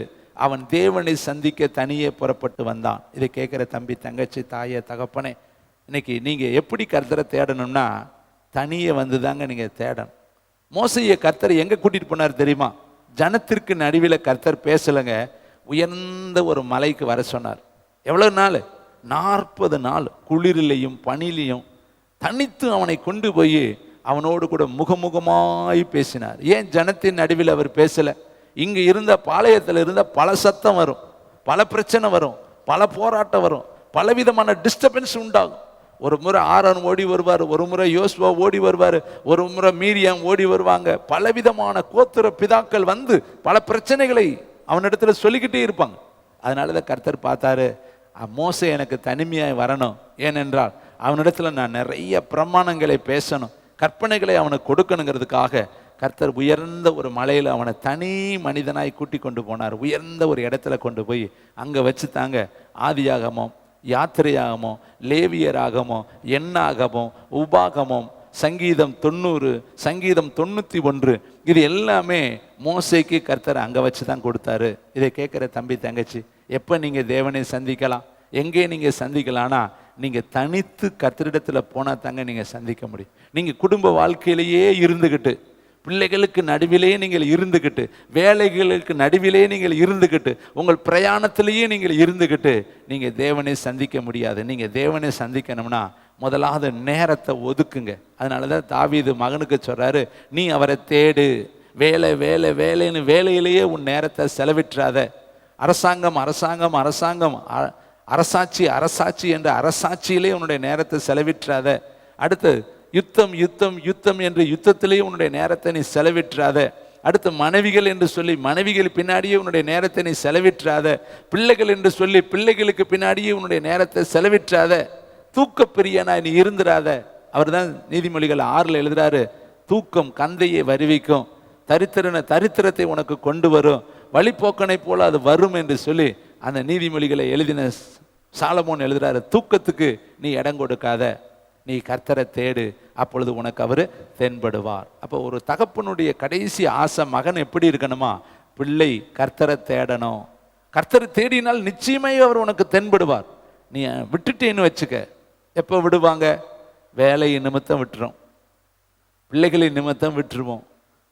அவன் தேவனை சந்திக்க தனியே புறப்பட்டு வந்தான். இதை கேட்குற தம்பி, தங்கச்சி, தாயே, தகப்பனே, இன்னைக்கு நீங்கள் எப்படி கர்த்தரை தேடணும்னா தனியே வந்து தாங்க நீங்கள் தேடணும். மோசையை கர்த்தரை எங்கே கூட்டிகிட்டு போனார் தெரியுமா? ஜனத்திற்கு நடுவில் கர்த்தர் பேசலைங்க, உயர்ந்த ஒரு மலைக்கு வர சொன்னார். எவ்வளோ நாள்? 40 நாள் குளிரிலையும் பனிலையும் தனித்து அவனை கொண்டு போய் அவனோடு கூட முகமுகமாய் பேசினார். ஏன் ஜனத்தின் நடுவில் அவர் பேசலை? இங்கே இருந்த பாளையத்தில் இருந்த பல சத்தம் வரும், பல பிரச்சனை வரும், பல போராட்டம் வரும், பலவிதமான டிஸ்டர்பன்ஸ் உண்டாகும். ஒரு முறை ஆரோன் ஓடி வருவார், ஒரு முறை யோசுவா ஓடி வருவார், ஒரு முறை மீரியாம் ஓடி வருவாங்க. பலவிதமான கோத்திர பிதாக்கள் வந்து பல பிரச்சனைகளை அவனிடத்துல சொல்லிக்கிட்டே இருப்பாங்க. அதனால தான் கர்த்தர் பார்த்தாரு, மோசே எனக்கு தனிமையாய் வரணும். ஏனென்றால் அவனிடத்துல நான் நிறைய பிரமாணங்களை பேசணும், கற்பனைகளை அவனுக்கு கொடுக்கணுங்கிறதுக்காக கர்த்தர் உயர்ந்த ஒரு மலையில் அவனை தனி மனிதனாய் கூட்டி கொண்டு போனார். உயர்ந்த ஒரு இடத்துல கொண்டு போய் அங்கே வச்சு தாங்க ஆதியாகமம், யாத்திரையாகமோ, லேவியராகமோ, எண்ணாகமோ, உபாகமோ, சங்கீதம் 90, சங்கீதம் 91, இது எல்லாமே மோசேக்கு கர்த்தர் அங்கே வச்சு தான் கொடுத்தாரு. இதை கேட்குற தம்பி, தங்கச்சி, எப்போ நீங்கள் தேவனை சந்திக்கலாம்? எங்கே நீங்கள் சந்திக்கலாம்னா நீங்கள் தனித்து கர்த்தரிடத்தில் போனால் தாங்க நீங்கள் சந்திக்க முடியும். நீங்கள் குடும்ப வாழ்க்கையிலேயே இருந்துக்கிட்டு, பிள்ளைகளுக்கு நடுவிலே நீங்கள் இருந்துக்கிட்டு, வேலைகளுக்கு நடுவிலே நீங்கள் இருந்துக்கிட்டு, உங்கள் பிரயாணத்திலேயே நீங்கள் இருந்துக்கிட்டு நீங்கள் தேவனை சந்திக்க முடியாது. நீங்கள் தேவனை சந்திக்கணும்னா முதலாவது நேரத்தை ஒதுக்குங்க. அதனால தான் தாவீது மகனுக்கு சொல்கிறாரு, நீ அவரை தேடு, வேலை வேலை வேலைன்னு வேலையிலேயே உன் நேரத்தை செலவிட்டுறாத. அரசாங்கம் அரசாங்கம் அரசாங்கம், அரசாட்சி அரசாட்சி என்ற அரசாட்சியிலே உன்னுடைய நேரத்தை செலவிட்டுறாத. அடுத்து யுத்தம் யுத்தம் யுத்தம் என்று யுத்தத்திலேயே உன்னுடைய நேரத்தை நீ செலவிட்டுறாத. அடுத்து மனைவிகள் என்று சொல்லி மனைவிகள் பின்னாடியே உன்னுடைய நேரத்தை நீ செலவிட்டுறாத. பிள்ளைகள் என்று சொல்லி பிள்ளைகளுக்கு பின்னாடியே உன்னுடைய நேரத்தை செலவிட்டுறாத. தூக்க பிரியனா நீ இருந்துராத. அவர் தான் நீதிமொழிகள் 6 எழுதுறாரு, தூக்கம் கந்தையை வருவிக்கும், தரித்திரத்தை உனக்கு கொண்டு வரும், வழிபோக்கனை போல அது வரும் என்று சொல்லி அந்த நீதிமொழிகளை எழுதின சாலமோன் எழுதுறாரு, தூக்கத்துக்கு நீ இடம் கொடுக்காத, நீ கர்த்தரை தேடு, அப்பொழுது உனக்கு அவர் தென்படுவார். அப்போ ஒரு தகப்பனுடைய கடைசி ஆசை மகன் எப்படி இருக்கணுமா? பிள்ளை கர்த்தரை தேடணும். கர்த்தரை தேடினால் நிச்சயமே அவர் உனக்கு தென்படுவார். நீ விட்டுட்டேன்னு வச்சுக்க, எப்போ விடுவாங்க? வேலையின் நிமித்தம் விட்டுரும், பிள்ளைகளின் நிமித்தம் விட்டுருவோம்,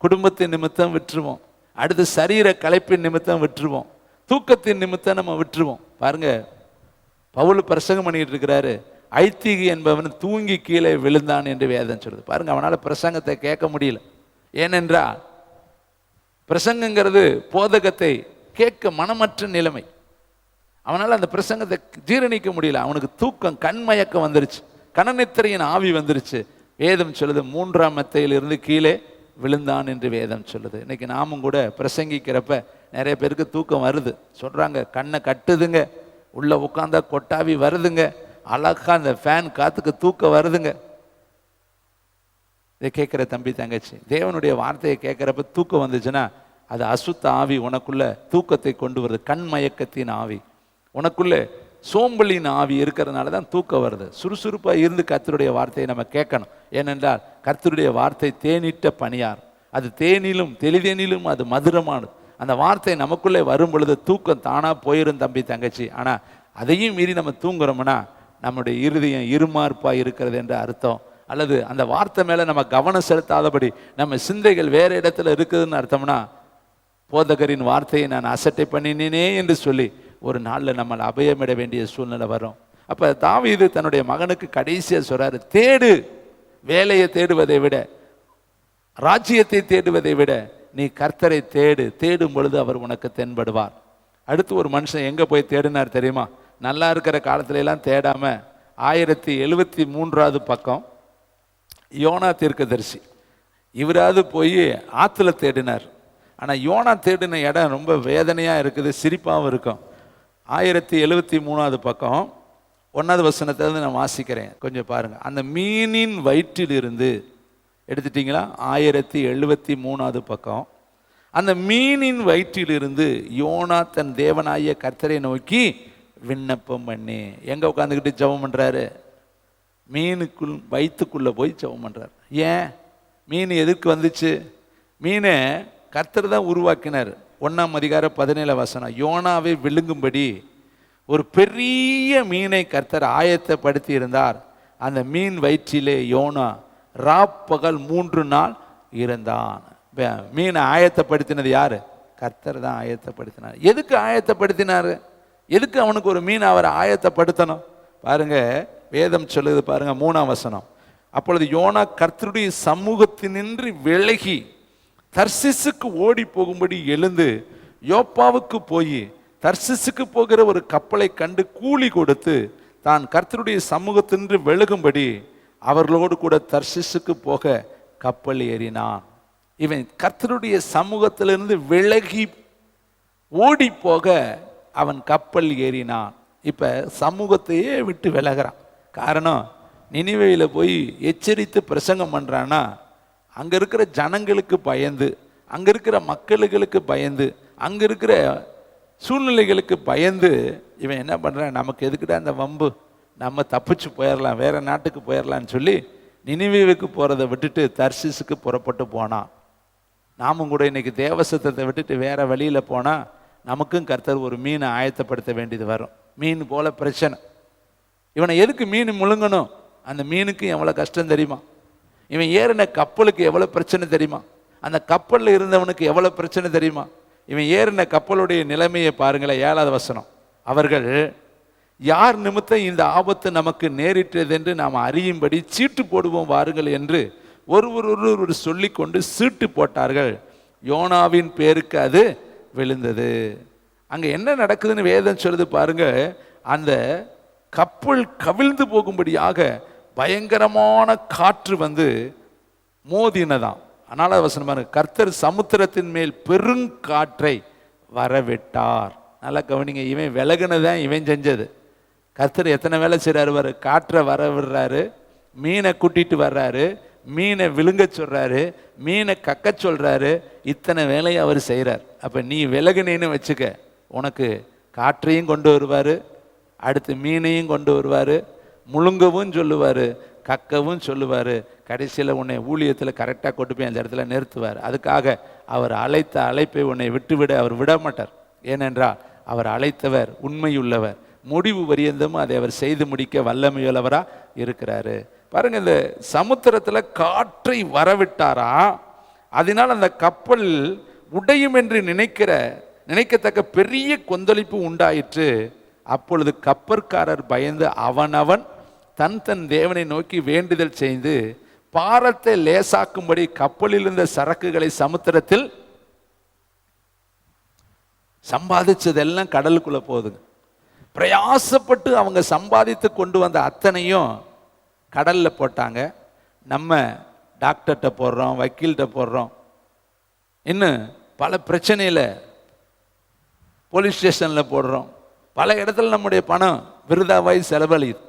குடும்பத்தின் நிமித்தம் விட்டுருவோம், அடுத்து சரீர களைப்பின் நிமித்தம் விட்டுருவோம், தூக்கத்தின் நிமித்தம் நம்ம விட்டுருவோம். பாருங்க, பவுல் பிரசங்கம் பண்ணிட்டு இருக்கிறாரு, ஐத்திகி என்பவன் தூங்கி கீழே விழுந்தான் என்று வேதம் சொல்லுது. பாருங்க, அவனால் பிரசங்கத்தை கேட்க முடியல. ஏனென்றால் பிரசங்கங்கிறது போதகத்தை கேட்க மனமற்ற நிலைமை. அவனால் அந்த பிரசங்கத்தை ஜீரணிக்க முடியல. அவனுக்கு தூக்கம், கண்மயக்கம் வந்துருச்சு, கனநித்திரையின் ஆவி வந்துருச்சு. வேதம் சொல்லுது 3ஆம் மெத்தையிலிருந்து கீழே விழுந்தான் என்று வேதம் சொல்லுது. இன்னைக்கு நாமும் கூட பிரசங்கிக்கிறப்ப நிறைய பேருக்கு தூக்கம் வருது. சொல்றாங்க, கண்ணை கட்டுதுங்க, உள்ள உட்காந்தா கொட்டாவி வருதுங்க, அழகா அந்த ஃபேன் காத்துக்கு தூக்கம் வருதுங்க. இதை கேட்குற தம்பி, தங்கச்சி, தேவனுடைய வார்த்தையை கேட்குறப்ப தூக்கம் வந்துச்சுன்னா அது அசுத்த ஆவி உனக்குள்ள தூக்கத்தை கொண்டு வருது. கண்மயக்கத்தின் ஆவி உனக்குள்ள, சோம்பலின் ஆவி இருக்கிறதுனால தான் தூக்கம் வருது. சுறுசுறுப்பாக இருந்து கர்த்தருடைய வார்த்தையை நம்ம கேட்கணும். ஏனென்றால் கர்த்தருடைய வார்த்தை தேனிட்ட பணியார், அது தேனிலும் தெளிதேனிலும் அது மதுரமானது. அந்த வார்த்தை நமக்குள்ளே வரும் பொழுது தூக்கம் தானாக போயிடும் தம்பி, தங்கச்சி. ஆனால் அதையும் மீறி நம்ம தூங்குறோம்னா நம்முடைய இருதயம் இருமார்ப்பாக இருக்கிறது என்ற அர்த்தம். அல்லது அந்த வார்த்தை மேலே நம்ம கவனம் செலுத்தாதபடி நம்ம சிந்தைகள் வேறு இடத்துல இருக்குதுன்னு அர்த்தம்னா, போதகரின் வார்த்தையை நான் அசட்டை பண்ணினேனே என்று சொல்லி ஒரு நாளில் நம்ம அபயமிட வேண்டிய சூழ்நிலை வரும். அப்போ தாவீது தன்னுடைய மகனுக்கு கடைசியாக சொல்றாரு, தேடு, வேலையை தேடுவதை விட, ராஜ்யத்தை தேடுவதை விட நீ கர்த்தரை தேடு, தேடும் பொழுது அவர் உனக்கு தென்படுவார். அடுத்து ஒரு மனுஷன் எங்கே போய் தேடினார் தெரியுமா? நல்லா இருக்கிற காலத்துல எல்லாம் தேடாம 1073வது பக்கம் யோனா தீர்க்கதரிசி, இவராது போய் ஆற்றுல தேடினார். ஆனால் யோனா தேடின இடம் ரொம்ப வேதனையாக இருக்குது, சிரிப்பாகவும் இருக்கும். 1073 பக்கம் 1வது வசனத்திலிருந்து நான் வாசிக்கிறேன், கொஞ்சம் பாருங்கள். அந்த மீனின் வயிற்றிலிருந்து, எடுத்துட்டிங்களா? 1073 பக்கம். அந்த மீனின் வயிற்றிலிருந்து யோனா தன் தேவனாகிய கர்த்தரை நோக்கி விண்ணப்பம் பண்ணி, எங்கே உட்காந்துக்கிட்டு ஜெபம் பண்ணுறாரு? மீனுக்குள் வயிற்றுக்குள்ளே போய் ஜெபம் பண்ணுறார். ஏன்? மீன் எதற்கு வந்துச்சு? மீனை கர்த்தர் தான் உருவாக்கினார். 1ஆம் அதிகாரம் 17 வசனம். யோனாவை விழுங்கும்படி ஒரு பெரிய மீனை கர்த்தர் ஆயத்தப்படுத்தி இருந்தார். அந்த மீன் வயிற்றிலே யோனா ராப்பகல் 3 நாள் இருந்தான். மீனை ஆயத்தப்படுத்தினது யாரு? கர்த்தர் தான் ஆயத்தப்படுத்தினார். எதுக்கு ஆயத்தப்படுத்தினார்? எதுக்கு அவனுக்கு ஒரு மீன் அவரை ஆயத்தப்படுத்தணும்? பாருங்க, வேதம் சொல்லுது பாருங்க, 3ஆம் வசனம். அப்பொழுது யோனா கர்த்தருடைய சமூகத்தினின்று விலகி தர்சிசுக்கு ஓடி போகும்படி எழுந்து யோப்பாவுக்கு போய் தர்சிசுக்கு போகிற ஒரு கப்பலை கண்டு கூலி கொடுத்து தான் கர்த்தருடைய சமூகத்தினின்று விலகும்படி அவர்களோடு கூட தர்சிசுக்கு போக கப்பல் ஏறினான். இவன் கர்த்தருடைய சமூகத்திலிருந்து விலகி ஓடி போக அவன் கப்பல் ஏறினான். இப்ப சமூகத்தையே விட்டு விலகிறான். காரணம், நினிவேயில் போய் எச்சரித்து பிரசங்கம் பண்றான்னா அங்க இருக்கிற ஜனங்களுக்கு பயந்து, அங்க இருக்கிற மக்களுக்கு பயந்து, அங்க இருக்கிற சூழ்நிலைகளுக்கு பயந்து இவன் என்ன பண்றான்? நமக்கு எதுக்குடா அந்த வம்பு, நம்ம தப்பிச்சு போயிடலாம், வேற நாட்டுக்கு போயிடலான்னு சொல்லி நினிவேவுக்கு போறதை விட்டுட்டு தர்சிசுக்கு புறப்பட்டு போனான். நாமும் கூட இன்னைக்கு தேவசத்தத்தை விட்டுட்டு வேற வழியில போனா நமக்கும் கர்த்தர் ஒரு மீனை ஆயத்தப்படுத்த வேண்டியது வரும். மீன் போல பிரச்சனை. இவனை எதுக்கு மீன் முழுங்கணும்? அந்த மீனுக்கு எவ்வளோ கஷ்டம் தெரியுமா? இவன் ஏறின கப்பலுக்கு எவ்வளோ பிரச்சனை தெரியுமா? அந்த கப்பலில் இருந்தவனுக்கு எவ்வளோ பிரச்சனை தெரியுமா? இவன் ஏறின கப்பலுடைய நிலைமையை பாருங்களேன். 7வது வசனம். அவர்கள் யார் நிமித்தம் இந்த ஆபத்து நமக்கு நேரிட்டது என்று நாம் அறியும்படி சீட்டு போடுவோம் வாருங்கள் என்று ஒருவர் சொல்லி கொண்டு சீட்டு போட்டார்கள். யோனாவின் பேருக்கு அது விழுந்தது. அங்க என்ன நடக்குதுன்னு வேதம் சொல்லுது பாருங்க. அந்த கப்பல் கவிழ்ந்து போகும்படியாக பயங்கரமான காற்று வந்து மோதினதாம். அதனால வசனம் பாருங்க, கர்த்தர் சமுத்திரத்தின் மேல் பெருங்காற்றை வரவிட்டார். நல்லா கவனிங்க, இவன் விலகுனதான் இவன் செஞ்சது. கர்த்தர் எத்தனை வேலை செய்றாரு? காற்றை வர விடுறாரு, மீனை கூட்டிட்டு வர்றாரு, மீனை விழுங்க சொல்றாரு, மீனை கக்க சொல்றாரு, இத்தனை வேலையை அவர் செய்கிறார். அப்ப நீ விலகுனேன்னு வச்சுக்க, உனக்கு காற்றையும் கொண்டு வருவாரு, அடுத்து மீனையும் கொண்டு வருவாரு, முழுங்கவும் சொல்லுவாரு, கக்கவும் சொல்லுவாரு, கடைசியில் உன்னை ஊழியத்தில் கரெக்டாக கொண்டு போய் அந்த இடத்துல நிறுத்துவார். அதுக்காக அவர் அழைத்த அழைப்பை உன்னை விட்டுவிட அவர் விட மாட்டார். ஏனென்றால் அவர் அழைத்தவர் உண்மையுள்ளவர், முடிவு பரியந்தமும் அதை அவர் செய்து முடிக்க வல்லமையுள்ளவரா இருக்கிறாரு. பாருங்க, இந்த சமுத்திரத்துல காற்றை வரவிட்டாரா, அதனால் அந்த கப்பல் உடையும் என்று நினைக்கத்தக்க பெரிய கொந்தளிப்பு உண்டாயிற்று. அப்பொழுது கப்பற்காரர் பயந்து அவனவன் தன் தன் தேவனை நோக்கி வேண்டுதல் செய்து பாரத்தை லேசாக்கும்படி கப்பலில் இருந்த சரக்குகளை சமுத்திரத்தில் சம்பாதிச்சதெல்லாம் கடலுக்குள்ள போகுதுங்க. பிரயாசப்பட்டு அவங்க சம்பாதித்து கொண்டு வந்த அத்தனையும் கடல்ல போட்டாங்க. நம்ம டாக்டர்கிட்ட போடுறோம், வக்கீல்கிட்ட போடுறோம், இன்னும் பல பிரச்சனையில் போலீஸ் ஸ்டேஷனில் போடுறோம். பல இடத்துல நம்முடைய பணம் விருதாவாய் செலவழியுது.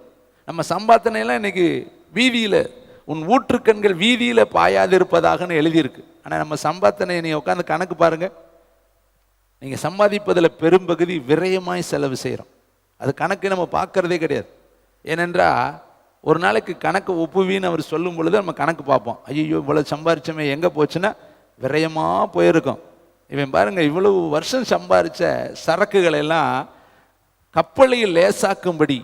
நம்ம சம்பாத்தனையெல்லாம் இன்னைக்கு வீதியில், உன் ஊற்றுக்கண்கள் வீதியில் பாயாது இருப்பதாகன்னு எழுதியிருக்கு. ஆனால் நம்ம சம்பாத்தனை நீங்கள் உட்காந்து கணக்கு பாருங்கள். நீங்கள் சம்பாதிப்பதில் பெரும்பகுதி விரயமாய் செலவு செய்கிறோம். அது கணக்கு நம்ம பார்க்கறதே கிடையாது. ஏனென்றால் ஒரு நாளைக்கு கணக்கு ஒப்புவின்னு அவர் சொல்லும் பொழுது நம்ம கணக்கு பார்ப்போம். ஐயோ இவ்வளோ சம்பாரிச்சோமே எங்கே போச்சுன்னா விரயமாக போயிருக்கோம். இவன் பாருங்க, இவ்வளவு வருஷம் சம்பாதிச்ச சரக்குகளை எல்லாம் கப்பலை லேசாக்கும்படி,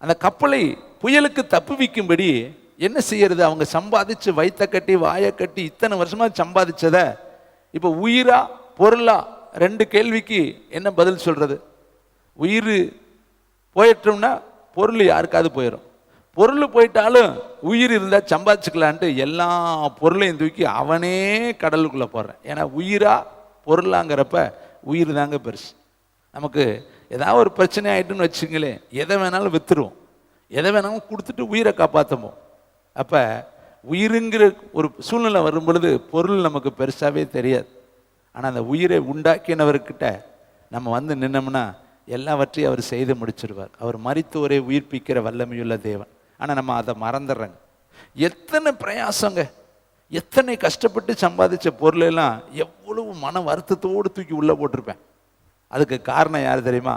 அந்த கப்பலை புயலுக்கு தப்புவிக்கும்படி என்ன செய்யறது? அவங்க சம்பாதிச்சு வயிற்ற கட்டி வாயை கட்டி இத்தனை வருஷமா சம்பாதிச்சத இப்போ உயிரா பொருளா, ரெண்டு கேள்விக்கு என்ன பதில் சொல்றது? உயிர் போயிட்டோம்னா பொருள் யாருக்காவது போயிடும். பொருள் போயிட்டாலும் உயிர் இருந்தால் சம்பாதிச்சுக்கலான்ட்டு எல்லா பொருளையும் தூக்கி அவனே கடலுக்குள்ளே போடுறேன். ஏன்னா உயிரா பொருளாங்கிறப்ப உயிர் தாங்க பெருசு. நமக்கு ஏதாவது ஒரு பிரச்சனை ஆகிட்டுன்னு வச்சுங்களேன், எதை வேணாலும் விற்றுருவோம், எதை வேணாலும் கொடுத்துட்டு உயிரை காப்பாற்றுவோம். அப்போ உயிருங்கிற ஒரு சூழ்நிலை வரும் பொழுது பொருள் நமக்கு பெருசாகவே தெரியாது. ஆனால் அந்த உயிரை உண்டாக்கினவர்கிட்ட நம்ம வந்து நின்னோம்னா எல்லாவற்றையும் அவர் செய்து முடிச்சிருவார். அவர் மரித்தோரை உயிர்ப்பிக்கிற வல்லமையுள்ள தேவன். ஆனால் நம்ம அதை மறந்துடுறோங்க. எத்தனை பிரயாசங்க, எத்தனை கஷ்டப்பட்டு சம்பாதிச்ச பொருளெல்லாம் எவ்வளவு மன வருத்தத்தோடு தூக்கி உள்ளே போட்டிருப்பேன். அதுக்கு காரணம் யார் தெரியுமா?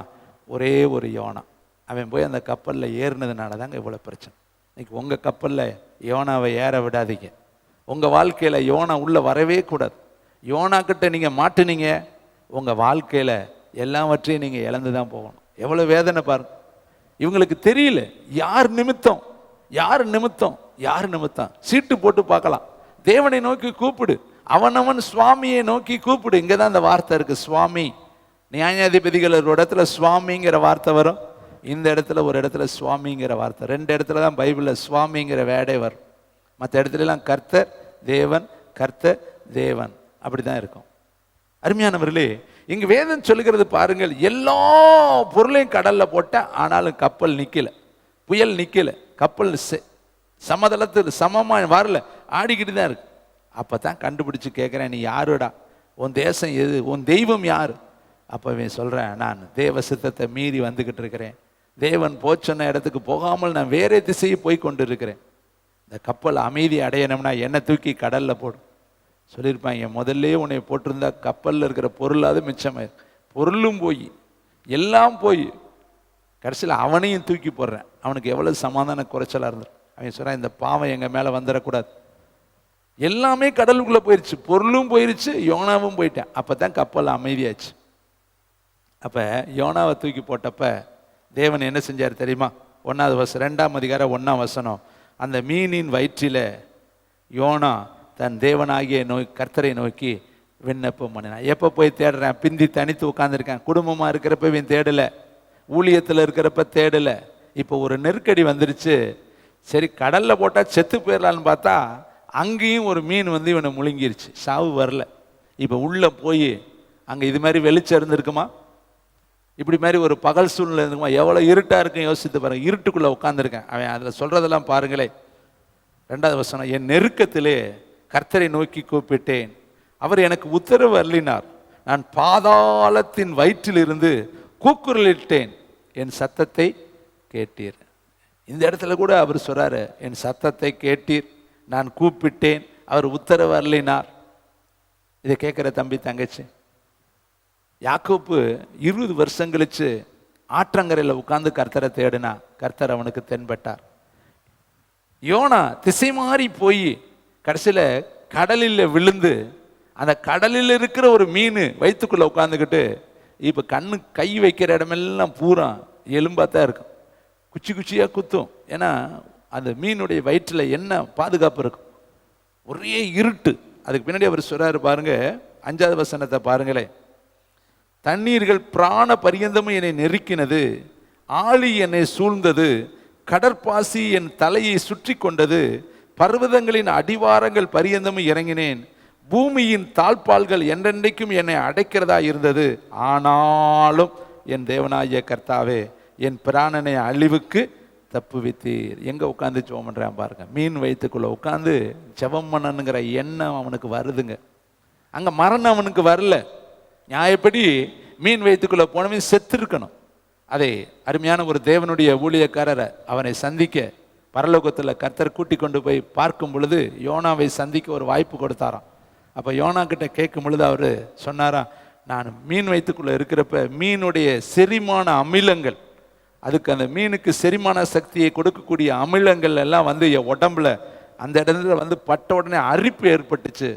ஒரே ஒரு யோனா. அவன் போய் அந்த கப்பலில் ஏறினதுனால தாங்க இவ்வளோ பிரச்சனை. இன்னைக்கு உங்கள் கப்பலில் யோனாவை ஏற விடாதீங்க. உங்கள் வாழ்க்கையில் யோனா உள்ளே வரவே கூடாது. யோனா கிட்ட நீங்கள் மாட்டுனீங்க, உங்கள் வாழ்க்கையில் எல்லாவற்றையும் நீங்கள் இழந்து தான் போகணும். எவ்வளோ வேதனை பாருங்க. இவங்களுக்கு தெரியல யார் நிமித்தம், யார் நிமித்தம், யார் நிமித்தம். சீட்டு போட்டு பார்க்கலாம். தேவனை நோக்கி கூப்பிடு, அவனவன் சுவாமியை நோக்கி கூப்பிடு. இங்கே தான் அந்த வார்த்தை இருக்குது, சுவாமி. நியாயாதிபதிகள் ஒரு இடத்துல சுவாமிங்கிற வார்த்தை வரும், இந்த இடத்துல ஒரு இடத்துல சுவாமிங்கிற வார்த்தை. 2 இடத்துல தான் பைபிளில் சுவாமிங்கிற வேடே வரும். மற்ற இடத்துலலாம் கர்த்தர் தேவன், கர்த்தர் தேவன், அப்படி தான் இருக்கும். அருமையானவர்களே, இங்கு வேதம் சொல்லுகிறது பாருங்கள், எல்லா பொருளையும் கடல்ல போட்ட, ஆனாலும் கப்பல் நிக்கல, புயல் நிக்கல, கப்பல் சமதளத்தில் சமமாக வரல, ஆடிக்கிட்டு தான் இருக்கு. அப்பதான் கண்டுபிடிச்சு கேட்கிறேன், நீ யாருடா, உன் தேசம் எது, உன் தெய்வம் யாரு? அப்பவே சொல்றேன், நான் தேவ சித்தத்தை மீறி வந்துகிட்டு இருக்கிறேன். தேவன் போச்சொன்ன இடத்துக்கு போகாமல் நான் வேறே திசையை போய் கொண்டு இருக்கிறேன். இந்த கப்பல் அமைதி அடையணும்னா என்னை தூக்கி கடல்ல போடும் சொல்லியிருப்பாங்க. முதல்ல உன்னை போட்டிருந்தா கப்பலில் இருக்கிற பொருளாவது மிச்சமாக, பொருளும் போய் எல்லாம் போய் கடைசியில் அவனையும் தூக்கி போடுறேன். அவனுக்கு எவ்வளவு சமாதான குறைச்சலாக இருந்தது. அவன் சொல்கிறான், இந்த பாவம் எங்கள் மேலே வந்துடக்கூடாது. எல்லாமே கடலுக்குள்ளே போயிடுச்சு, பொருளும் போயிடுச்சு, யோனாவும் போயிட்டேன். அப்போ தான் கப்பல் அமைதியாச்சு. அப்போ யோனாவை தூக்கி போட்டப்ப தேவன் என்ன செஞ்சார் தெரியுமா? 1ஆவது வசனம், 2ஆம் அதிகாரம் 1ஆம் வசனம். அந்த மீனின் வயிற்றில் யோனா தன் தேவனாகிய கர்த்தரை நோக்கி விண்ணப்பம் பண்ணினான். எப்போ போய் தேடுறேன்? பிந்தி தனித்து உட்காந்துருக்கேன். குடும்பமாக இருக்கிறப்ப இவன் தேடலை, ஊழியத்தில் இருக்கிறப்ப தேடலை. இப்போ ஒரு நெருக்கடி வந்துருச்சு. சரி கடலில் போட்டால் செத்து போயிடலான்னு பார்த்தா அங்கேயும் ஒரு மீன் வந்து இவனை முழுங்கிருச்சு. சாவு வரல. இப்போ உள்ளே போய் அங்கே இது மாதிரி வெளிச்சம் இருந்திருக்குமா? இப்படி மாதிரி ஒரு பகல் சூழ்நிலை இருந்துக்குமா? எவ்வளோ இருட்டாக இருக்குன்னு யோசித்து பாருங்க. இருட்டுக்குள்ளே உட்காந்துருக்கேன். அவன் அதில் சொல்கிறதெல்லாம் பாருங்களே. 2ஆவது வசனம், என் நெருக்கத்திலே கர்த்தரை நோக்கி கூப்பிட்டேன், அவர் எனக்கு உத்தரவு அருளினார். நான் பாதாளத்தின் வயிற்றிலிருந்து கூக்குரலிட்டேன், என் சத்தத்தை கேட்டீர். இந்த இடத்துல கூட அவர் சொல்றாரு, என் சத்தத்தை கேட்டீர், நான் கூப்பிட்டேன், அவர் உத்தரவு அருளினார். இதை கேட்குற தம்பி தங்கச்சி, யாக்கோப்பு 20 வருஷம் கழிச்சு ஆற்றங்கரையில் உட்கார்ந்து கர்த்தரை தேடினா, கர்த்தர் அவனுக்கு தென்பட்டார். யோனா திசை மாறி போய் கடைசியில் கடலில் விழுந்து, அந்த கடலில் இருக்கிற ஒரு மீன் வயிற்றுக்குள்ளே உட்காந்துக்கிட்டு இப்போ கண்ணு கை வைக்கிற இடமெல்லாம் பூரா எலும்பாக தான் இருக்கும், குச்சி குச்சியாக குத்தும். ஏன்னா அந்த மீனுடைய வயிற்றில் என்ன பாதுகாப்பு இருக்கும்? ஒரே இருட்டு. அதுக்கு பின்னாடி அவர் சொல்றாரு பாருங்க, 5ஆவது வசனத்தை பாருங்களே. தண்ணீர்கள் பிராண பரியந்தமும் என்னை நெருக்கினது, ஆழி என்னை சூழ்ந்தது, கடற்பாசி என் தலையை சுற்றி கொண்டது, பர்வதங்களின் அடிவாரங்கள் பரியந்தமும் இறங்கினேன், பூமியின் தாழ்பால்கள் என்றென்றைக்கும் என்னை அடைக்கிறதா இருந்தது. ஆனாலும் என் தேவனாகிய கர்த்தாவே, என் பிராணனை அழிவுக்கு தப்புவித்தீர். எங்க உட்காந்து ஜெபம் பண்றான் பாருங்க. மீன் வயிற்றுக்குள்ள உட்காந்து ஜெபம் பண்ணணுங்கிற எண்ணம் அவனுக்கு வருதுங்க. அங்க மரணம் அவனுக்கு வரல. நியாயப்படி மீன் வயிற்றுக்குள்ள போனவன் செத்து இருக்கணும். அதே அருமையான ஒரு தேவனுடைய ஊழியக்காரரை அவனை சந்திக்க பரலோகத்தில் கர்த்தர் கூட்டி கொண்டு போய் பார்க்கும் பொழுது யோனாவை சந்திக்க ஒரு வாய்ப்பு கொடுத்தாராம். அப்போ யோனா கிட்ட கேட்கும் பொழுது அவர் சொன்னாராம், நான் மீன் வயிற்றுக்குள்ளே இருக்கிறப்ப மீனுடைய செரிமான அமிலங்கள், அதுக்கு அந்த மீனுக்கு செரிமான சக்தியை கொடுக்கக்கூடிய அமிலங்கள் எல்லாம் வந்து என் உடம்புல அந்த இடத்துல வந்து பட்ட உடனே அரிப்பு ஏற்பட்டுச்சு.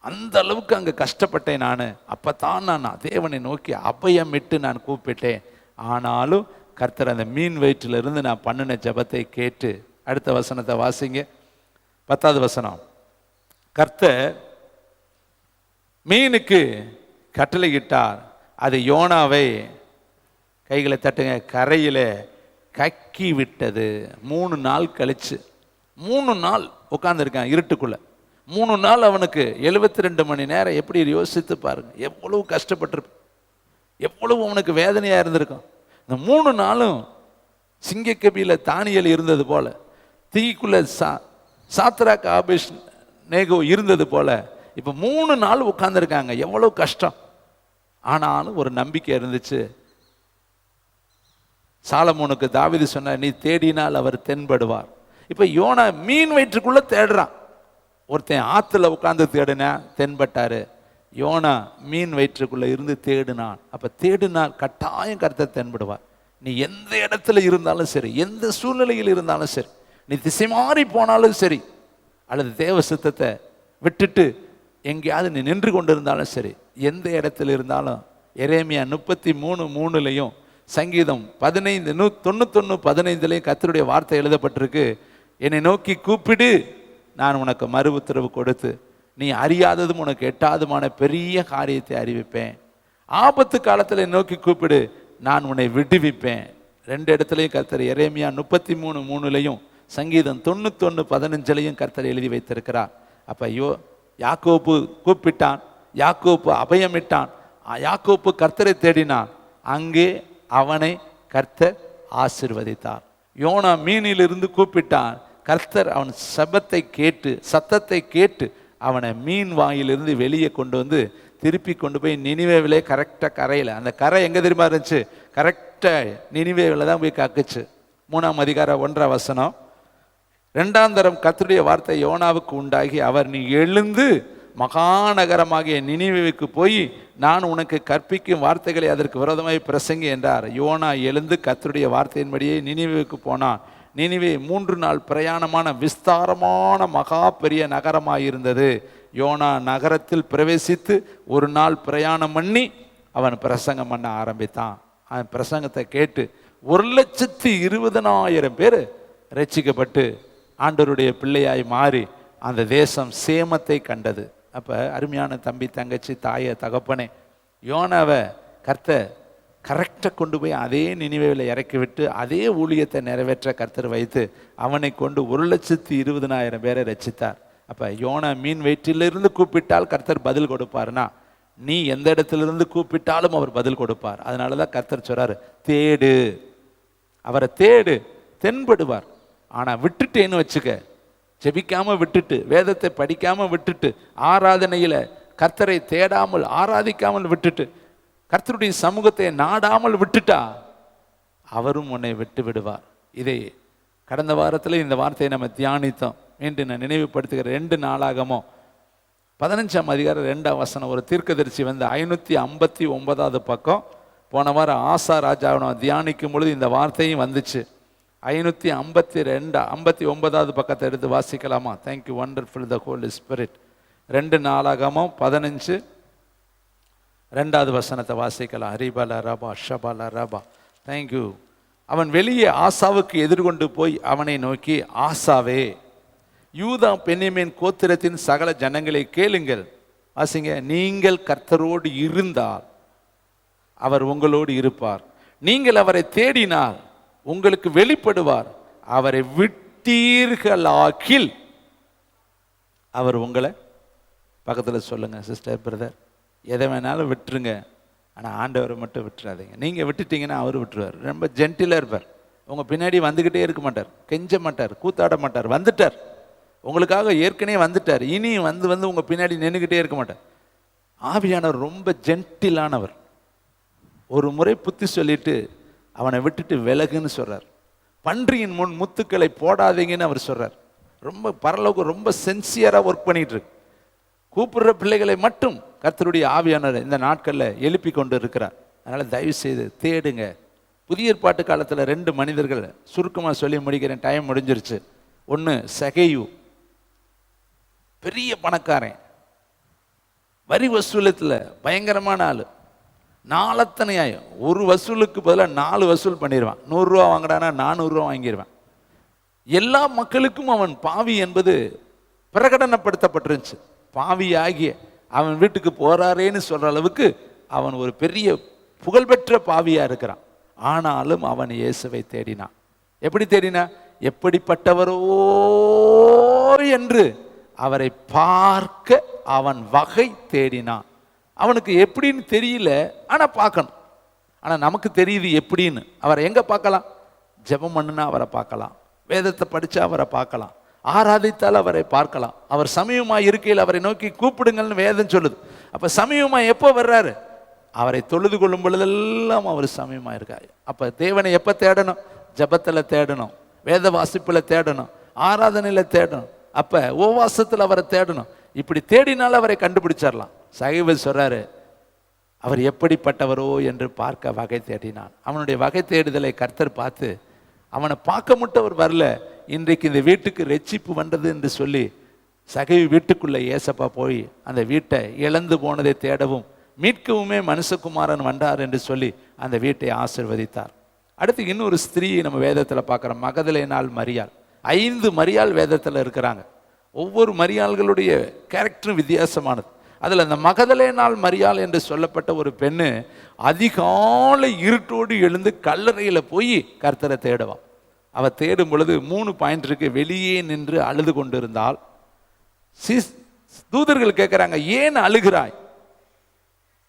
அந்த அளவுக்கு அங்கே கஷ்டப்பட்டேன் நான். அப்போ தான் நான் தேவனை நோக்கி அபயமிட்டு நான் கூப்பிட்டேன். ஆனாலும் கர்த்தர் அந்த மீன் வயிற்றிலிருந்து நான் பண்ணின ஜெபத்தை கேட்டு, அடுத்த வசனத்தை வாசிங்க, 10ஆவது வசனம். கர்த்தர் மீனுக்கு கட்டளையிட்டார், அது யோனாவை, கைகளை தட்டுங்க, கரையில் கக்கி விட்டது. 3 நாள் கழிச்சு, 3 நாள் உட்காந்துருக்கான் இருட்டுக்குள்ள. 3 நாள் அவனுக்கு 72 மணி நேரம். எப்படி யோசித்து பாருங்க, எவ்வளவு கஷ்டப்பட்டிருப்பான், எவ்வளவு அவனுக்கு வேதனையா இருந்திருக்கும். இந்த 3 நாளும் சிங்கக்கபியில தானியல் இருந்தது போல, தீக்குள்ள சாத்ராக் ஆபேஷ் நேகோ இருந்தது போல, இப்போ 3 நாள் உட்கார்ந்துருக்காங்க. எவ்வளவு கஷ்டம். ஆனாலும் ஒரு நம்பிக்கை இருந்துச்சு. சாலமோனுக்கு தாவீது சொன்னார், நீ தேடினால் அவர் தென்படுவார். இப்போ யோனா மீன் வயிற்றுக்குள்ள தேடுறான். ஒருத்தன் ஆற்றுல உட்கார்ந்து தேடினா தென்பட்டாரு. யோனா மீன் வயிற்றுக்குள்ள இருந்து தேடினான். அப்போ தேடினால் கட்டாயம் கர்த்தர் தென்படுவார். நீ எந்த இடத்துல இருந்தாலும் சரி, எந்த சூழ்நிலையில் இருந்தாலும் சரி, நீ திசை மாறி போனாலும் சரி, அல்லது தேவ சித்தத்தை விட்டுட்டு எங்கேயாவது நீ நின்று கொண்டு இருந்தாலும் சரி, எந்த இடத்துல இருந்தாலும் எரேமியா 33:3 சங்கீதம் 91:15 கர்த்தருடைய வார்த்தை எழுதப்பட்டிருக்கு. என்னை நோக்கி கூப்பிடு, நான் உனக்கு மறு உத்தரவு கொடுத்து நீ அறியாததும் உனக்கு எட்டாதுமான பெரிய காரியத்தை அறிவிப்பேன். ஆபத்து காலத்தில் நோக்கி கூப்பிடு, நான் உன்னை விடுவிப்பேன். 2 இடத்துலையும் கர்த்தர் எரேமியா 33:3 சங்கீதம் 91:15 கர்த்தர் எழுதி வைத்திருக்கிறார். அப்போ யாக்கோப்பு கூப்பிட்டான், யாக்கோப்பு அபயமிட்டான், யாக்கோப்பு கர்த்தரை தேடினான். அங்கே அவனை கர்த்தர் ஆசீர்வதித்தார். யோனா மீனிலிருந்து கூப்பிட்டான். கர்த்தர் அவன் சத்தத்தை கேட்டு அவனை மீன் வாயிலிருந்து வெளியே கொண்டு வந்து திருப்பி கொண்டு போய் நினிவேவிலே கரெக்டாக கரையில், அந்த கரை எங்கே தெரியுமா இருந்துச்சு? கரெக்டாக நினிவேவில் தான் போய் கக்குச்சு. 3ஆம் அதிகாரம் 1ஆம் வசனம். 2ஆம் தரம் கர்த்தருடைய வார்த்தை யோனாவுக்கு உண்டாகி, அவர் நீ எழுந்து மகாநகரமாகிய நினிவேவுக்கு போய் நான் உனக்கு கற்பிக்கும் வார்த்தைகளை அதற்கு விரோதமாய் பிரசங்கி என்றார். யோனா எழுந்து கர்த்தருடைய வார்த்தையின்படியே நினிவேவுக்கு போனான். நினிவே 3 நாள் பிரயாணமான விஸ்தாரமான மகா பெரிய நகரமாயிருந்தது. யோனா நகரத்தில் பிரவேசித்து 1 நாள் பிரயாணம் பண்ணி அவன் பிரசங்கம் பண்ண ஆரம்பித்தான். அவன் பிரசங்கத்தை கேட்டு 1,20,000 பேர் ரட்சிக்கப்பட்டு ஆண்டவருடைய பிள்ளையாய் மாறி அந்த தேசம் சேமத்தை கண்டது. அப்போ அருமையான தம்பி, தங்கச்சி, தாயை, தகப்பனே, யோனாவை கர்த்தர் கரெக்டாக கொண்டு போய் அதே நினிவேவில் இறக்கி விட்டு அதே ஊழியத்தை நிறைவேற்ற கர்த்தர் வைத்து அவனை கொண்டு 1,20,000 பேரை ரட்சித்தார். அப்போ யோனா மீன் வயிற்றிலிருந்து கூப்பிட்டால் கர்த்தர் பதில் கொடுப்பார்னா, நீ எந்த இடத்திலிருந்து கூப்பிட்டாலும் அவர் பதில் கொடுப்பார். அதனால தான் கர்த்தர் சொல்றாரு, தேடு, அவரை தேடு, தென்படுவார். ஆனால் விட்டுட்டேன்னு வச்சுக்க, ஜெபிக்காம விட்டுட்டு, வேதத்தை படிக்காம விட்டுட்டு, ஆராதனையில் கர்த்தரை தேடாமல் ஆராதிக்காமல் விட்டுட்டு, கர்த்தருடைய சமூகத்தை நாடாமல் விட்டுட்டா அவரும் உன்னை விட்டு விடுவார். இதை கடந்த வாரத்தில் இந்த வார்த்தையை நம்ம தியானித்தோம். என்று நான் நினைவுபடுத்துகிற 2 நாளாகமோ 15ஆம் அதிகாரம் 2ஆம் வசனம். ஒரு தீர்க்கதரிசி வந்து 559வது பக்கம். போன வாரம் ஆசா ராஜாவை தியானிக்கும் பொழுது இந்த வார்த்தையும் வந்துச்சு. 559வது பக்கத்தை எடுத்து வாசிக்கலாமா? தேங்க்யூ, வண்டர்ஃபுல் த ஹோலி ஸ்பிரிட். 2 நாளாகமோ 15 2வது வசனத்தை வாசிக்கலாம். ஹரிபல ரபா ஷபல ரபா. தேங்க்யூ. அவன் வெளியே ஆசாவுக்கு எதிர்கொண்டு போய் அவனை நோக்கி, ஆசாவே, யூதா பென்யமீன் கோத்திரத்தின் சகல ஜனங்களை கேளுங்கள். வாசிங்க. நீங்கள் கர்த்தரோடு இருந்தால் அவர் உங்களோடு இருப்பார். நீங்கள் அவரை தேடினால் உங்களுக்கு வெளிப்படுவார். அவரை விட்டீர்களாகில் அவர் உங்களை, பக்கத்தில் சொல்லுங்க சிஸ்டர், பிரதர், எதை வேணாலும் விட்டுருங்க, ஆனால் ஆண்டவரை மட்டும் விட்டுறாதீங்க. நீங்கள் விட்டுட்டீங்கன்னா அவர் விட்டுருவார். ரொம்ப ஜென்டிலாக இருப்பார். உங்கள் பின்னாடி வந்துக்கிட்டே இருக்க மாட்டார், கெஞ்ச மாட்டார், கூத்தாட மாட்டார். வந்துட்டார், உங்களுக்காக ஏற்கனவே வந்துட்டார், இனி வந்து உங்கள் பின்னாடி நின்றுக்கிட்டே இருக்க மாட்டார். ஆவியானவர் ரொம்ப ஜென்டிலானவர். ஒரு முறை புத்தி சொல்லிட்டு அவனை விட்டுட்டு விலகுன்னு சொல்கிறார். பன்றியின் முன் முத்துக்களை போடாதீங்கன்னு அவர் சொல்கிறார். ரொம்ப பரலோகம் ரொம்ப சென்சியராக ஒர்க் பண்ணிகிட்டு இருக்கு. கூப்பிடுற பிள்ளைகளை மட்டும் கர்த்தருடைய ஆவியானவர் இந்த நாட்களில் எழுப்பி கொண்டு இருக்கிறார். அதனால் தயவு செய்து தேடுங்க. புதிய ஏற்பாட்டு காலத்தில் 2 மனிதர்கள் சுருக்கமாக சொல்லி முடிக்கிறேன், டைம் முடிஞ்சிருச்சு. ஒன்று சகேயு, பெரிய பணக்காரன், வரி வசூலத்தில் பயங்கரமான ஆள். நாளத்தனையாயும் ஒரு வசூலுக்கு பதிலாக 4 வசூல் பண்ணிடுவான். 100 ரூபா வாங்கினானா 400 ரூபா வாங்கிடுவான். எல்லா மக்களுக்கும் அவன் பாவி என்பது பிரகடனப்படுத்தப்பட்டிருந்துச்சு. பாவியாகிய அவன் வீட்டுக்கு போறாரேன்னு சொல்ற அளவுக்கு அவன் ஒரு பெரிய புகழ்பெற்ற பாவியா இருக்கிறான். ஆனாலும் அவன் இயேசுவை தேடினான். எப்படி தேடினா? எப்படிப்பட்டவரோ என்று அவரை பார்க்க அவன் வகை தேடினான். அவனுக்கு எப்படின்னு தெரியல, ஆனா பார்க்கணும். ஆனா நமக்கு தெரியுது எப்படின்னு. அவரை எங்க பார்க்கலாம்? ஜெபம் பண்ணுனா அவரை பார்க்கலாம், வேதத்தை படிச்சா அவரை பார்க்கலாம், ஆராதித்தால் அவரை பார்க்கலாம். அவர் சமீபமாய் இருக்கையில் அவரை நோக்கி கூப்பிடுங்கள்னு வேதம் சொல்லுது. அப்ப சமீபமாய் எப்போ வர்றாரு? அவரை தொழுது கொள்ளும் பொழுதெல்லாம் அவர் சமீபமாக இருக்காரு. அப்ப தேவனை எப்போ தேடணும்? ஜபத்தில் தேடணும், வேத வாசிப்பில் தேடணும், ஆராதனையில் தேடணும், அப்ப உபவாசத்தில் அவரை தேடணும். இப்படி தேடினால் அவரை கண்டுபிடிச்சிடலாம். சகைவு சொல்றாரு, அவர் எப்படிப்பட்டவரோ என்று பார்க்க வகை தேடினான். அவனுடைய வகை தேடுதலை கர்த்தர் பார்த்து, அவனை பார்க்க மட்டும் அவர் வரல, இன்றைக்கு இந்த வீட்டுக்கு ரட்சிப்பு வந்தது என்று சொல்லி சகைவு வீட்டுக்குள்ள ஏசப்பா போய் அந்த வீட்டை இழந்து போனதை தேடவும் மீட்கவுமே மனுஷகுமாரன் வந்தார் என்று சொல்லி அந்த வீட்டை ஆசீர்வதித்தார். அடுத்து இன்னொரு ஸ்திரீ நம்ம வேதத்தில் பார்க்குறோம், மகதலேனாள் மரியாள். 5 மரியாள் வேதத்தில் இருக்கிறாங்க. ஒவ்வொரு மரியாள்களுடைய கேரக்டரும் வித்தியாசமானது. அதில் அந்த மகதலேனாள் மரியாள் என்று சொல்லப்பட்ட ஒரு பெண்ணு அதிகாலை இருட்டோடு எழுந்து கல்லறையில் போய் கர்த்தரை தேடுவான். அவள் தேடும் பொழுது 3 பாயிண்ட் இருக்கு. வெளியே நின்று அழுது கொண்டு இருந்தால், தூதர்கள் கேட்குறாங்க, ஏன் அழுகிறாய்?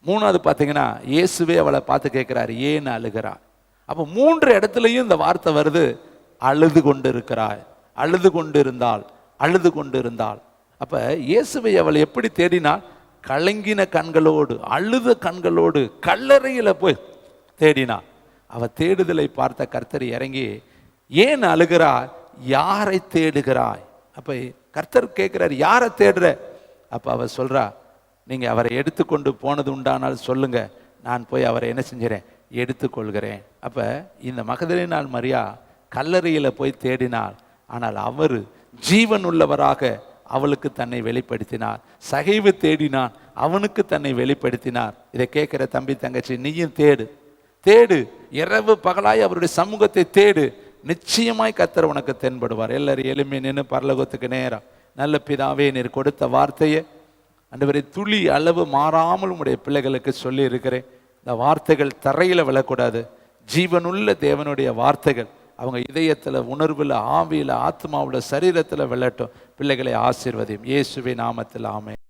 3வது பார்த்தீங்கன்னா இயேசுவே அவளை பார்த்து கேட்குறாரு, ஏன் அழுகிறாய்? அப்போ 3 இடத்துலையும் இந்த வார்த்தை வருது, அழுது கொண்டு இருக்கிறாய், அழுது கொண்டு இருந்தாள், அழுது கொண்டு இருந்தாள். அப்ப இயேசுவை அவள் எப்படி தேடினாள்? கலங்கின கண்களோடு, அழுத கண்களோடு கல்லறையில போய் தேடினாள். அவ தேடுதலை பார்த்த கர்த்தர் இறங்கி, ஏன் அழுகிறாய்? யாரை தேடுகிறாய்? அப்ப கர்த்தர் கேட்கிறார், யாரை தேடுற? அப்ப அவ சொல்றா, நீங்க அவரை எடுத்துக்கொண்டு போனது உண்டானால் சொல்லுங்க, நான் போய் அவரை என்ன செஞ்சிறேன், எடுத்துக்கொள்கிறேன். அப்ப இந்த மகதலேனாள் மரியா கல்லறையில போய் தேடினாள். ஆனால் அவர் ஜீவன் உள்ளவராக அவளுக்கு தன்னை வெளிப்படுத்தினார். சகைவு தேடினான், அவனுக்கு தன்னை வெளிப்படுத்தினார். இதை கேட்கிற தம்பி தங்கச்சி, நீயும் தேடு, தேடு, இரவு பகலாய் அவருடைய சமூகத்தை தேடு, நிச்சயமாய் கர்த்தர் உனக்கு தென்படுவார். எல்லாரும் எளிமை நின்று பரலோகத்துக்கு நேரம். நல்ல பிதாவே, நீர் கொடுத்த வார்த்தையை ஆண்டவரே துளி அளவு மாறாமல் உங்களுடைய பிள்ளைகளுக்கு சொல்லி இருக்கிறேன். இந்த வார்த்தைகள் தரையில் விழக்கூடாது. ஜீவனுள்ள தேவனுடைய வார்த்தைகள் அவங்க இதயத்தில், உணர்வில், ஆவியில், ஆத்மாவில், சரீரத்தில் விழட்டும். பிள்ளைகளை ஆசீர்வதியும். இயேசுவின் நாமத்தில் ஆமென்.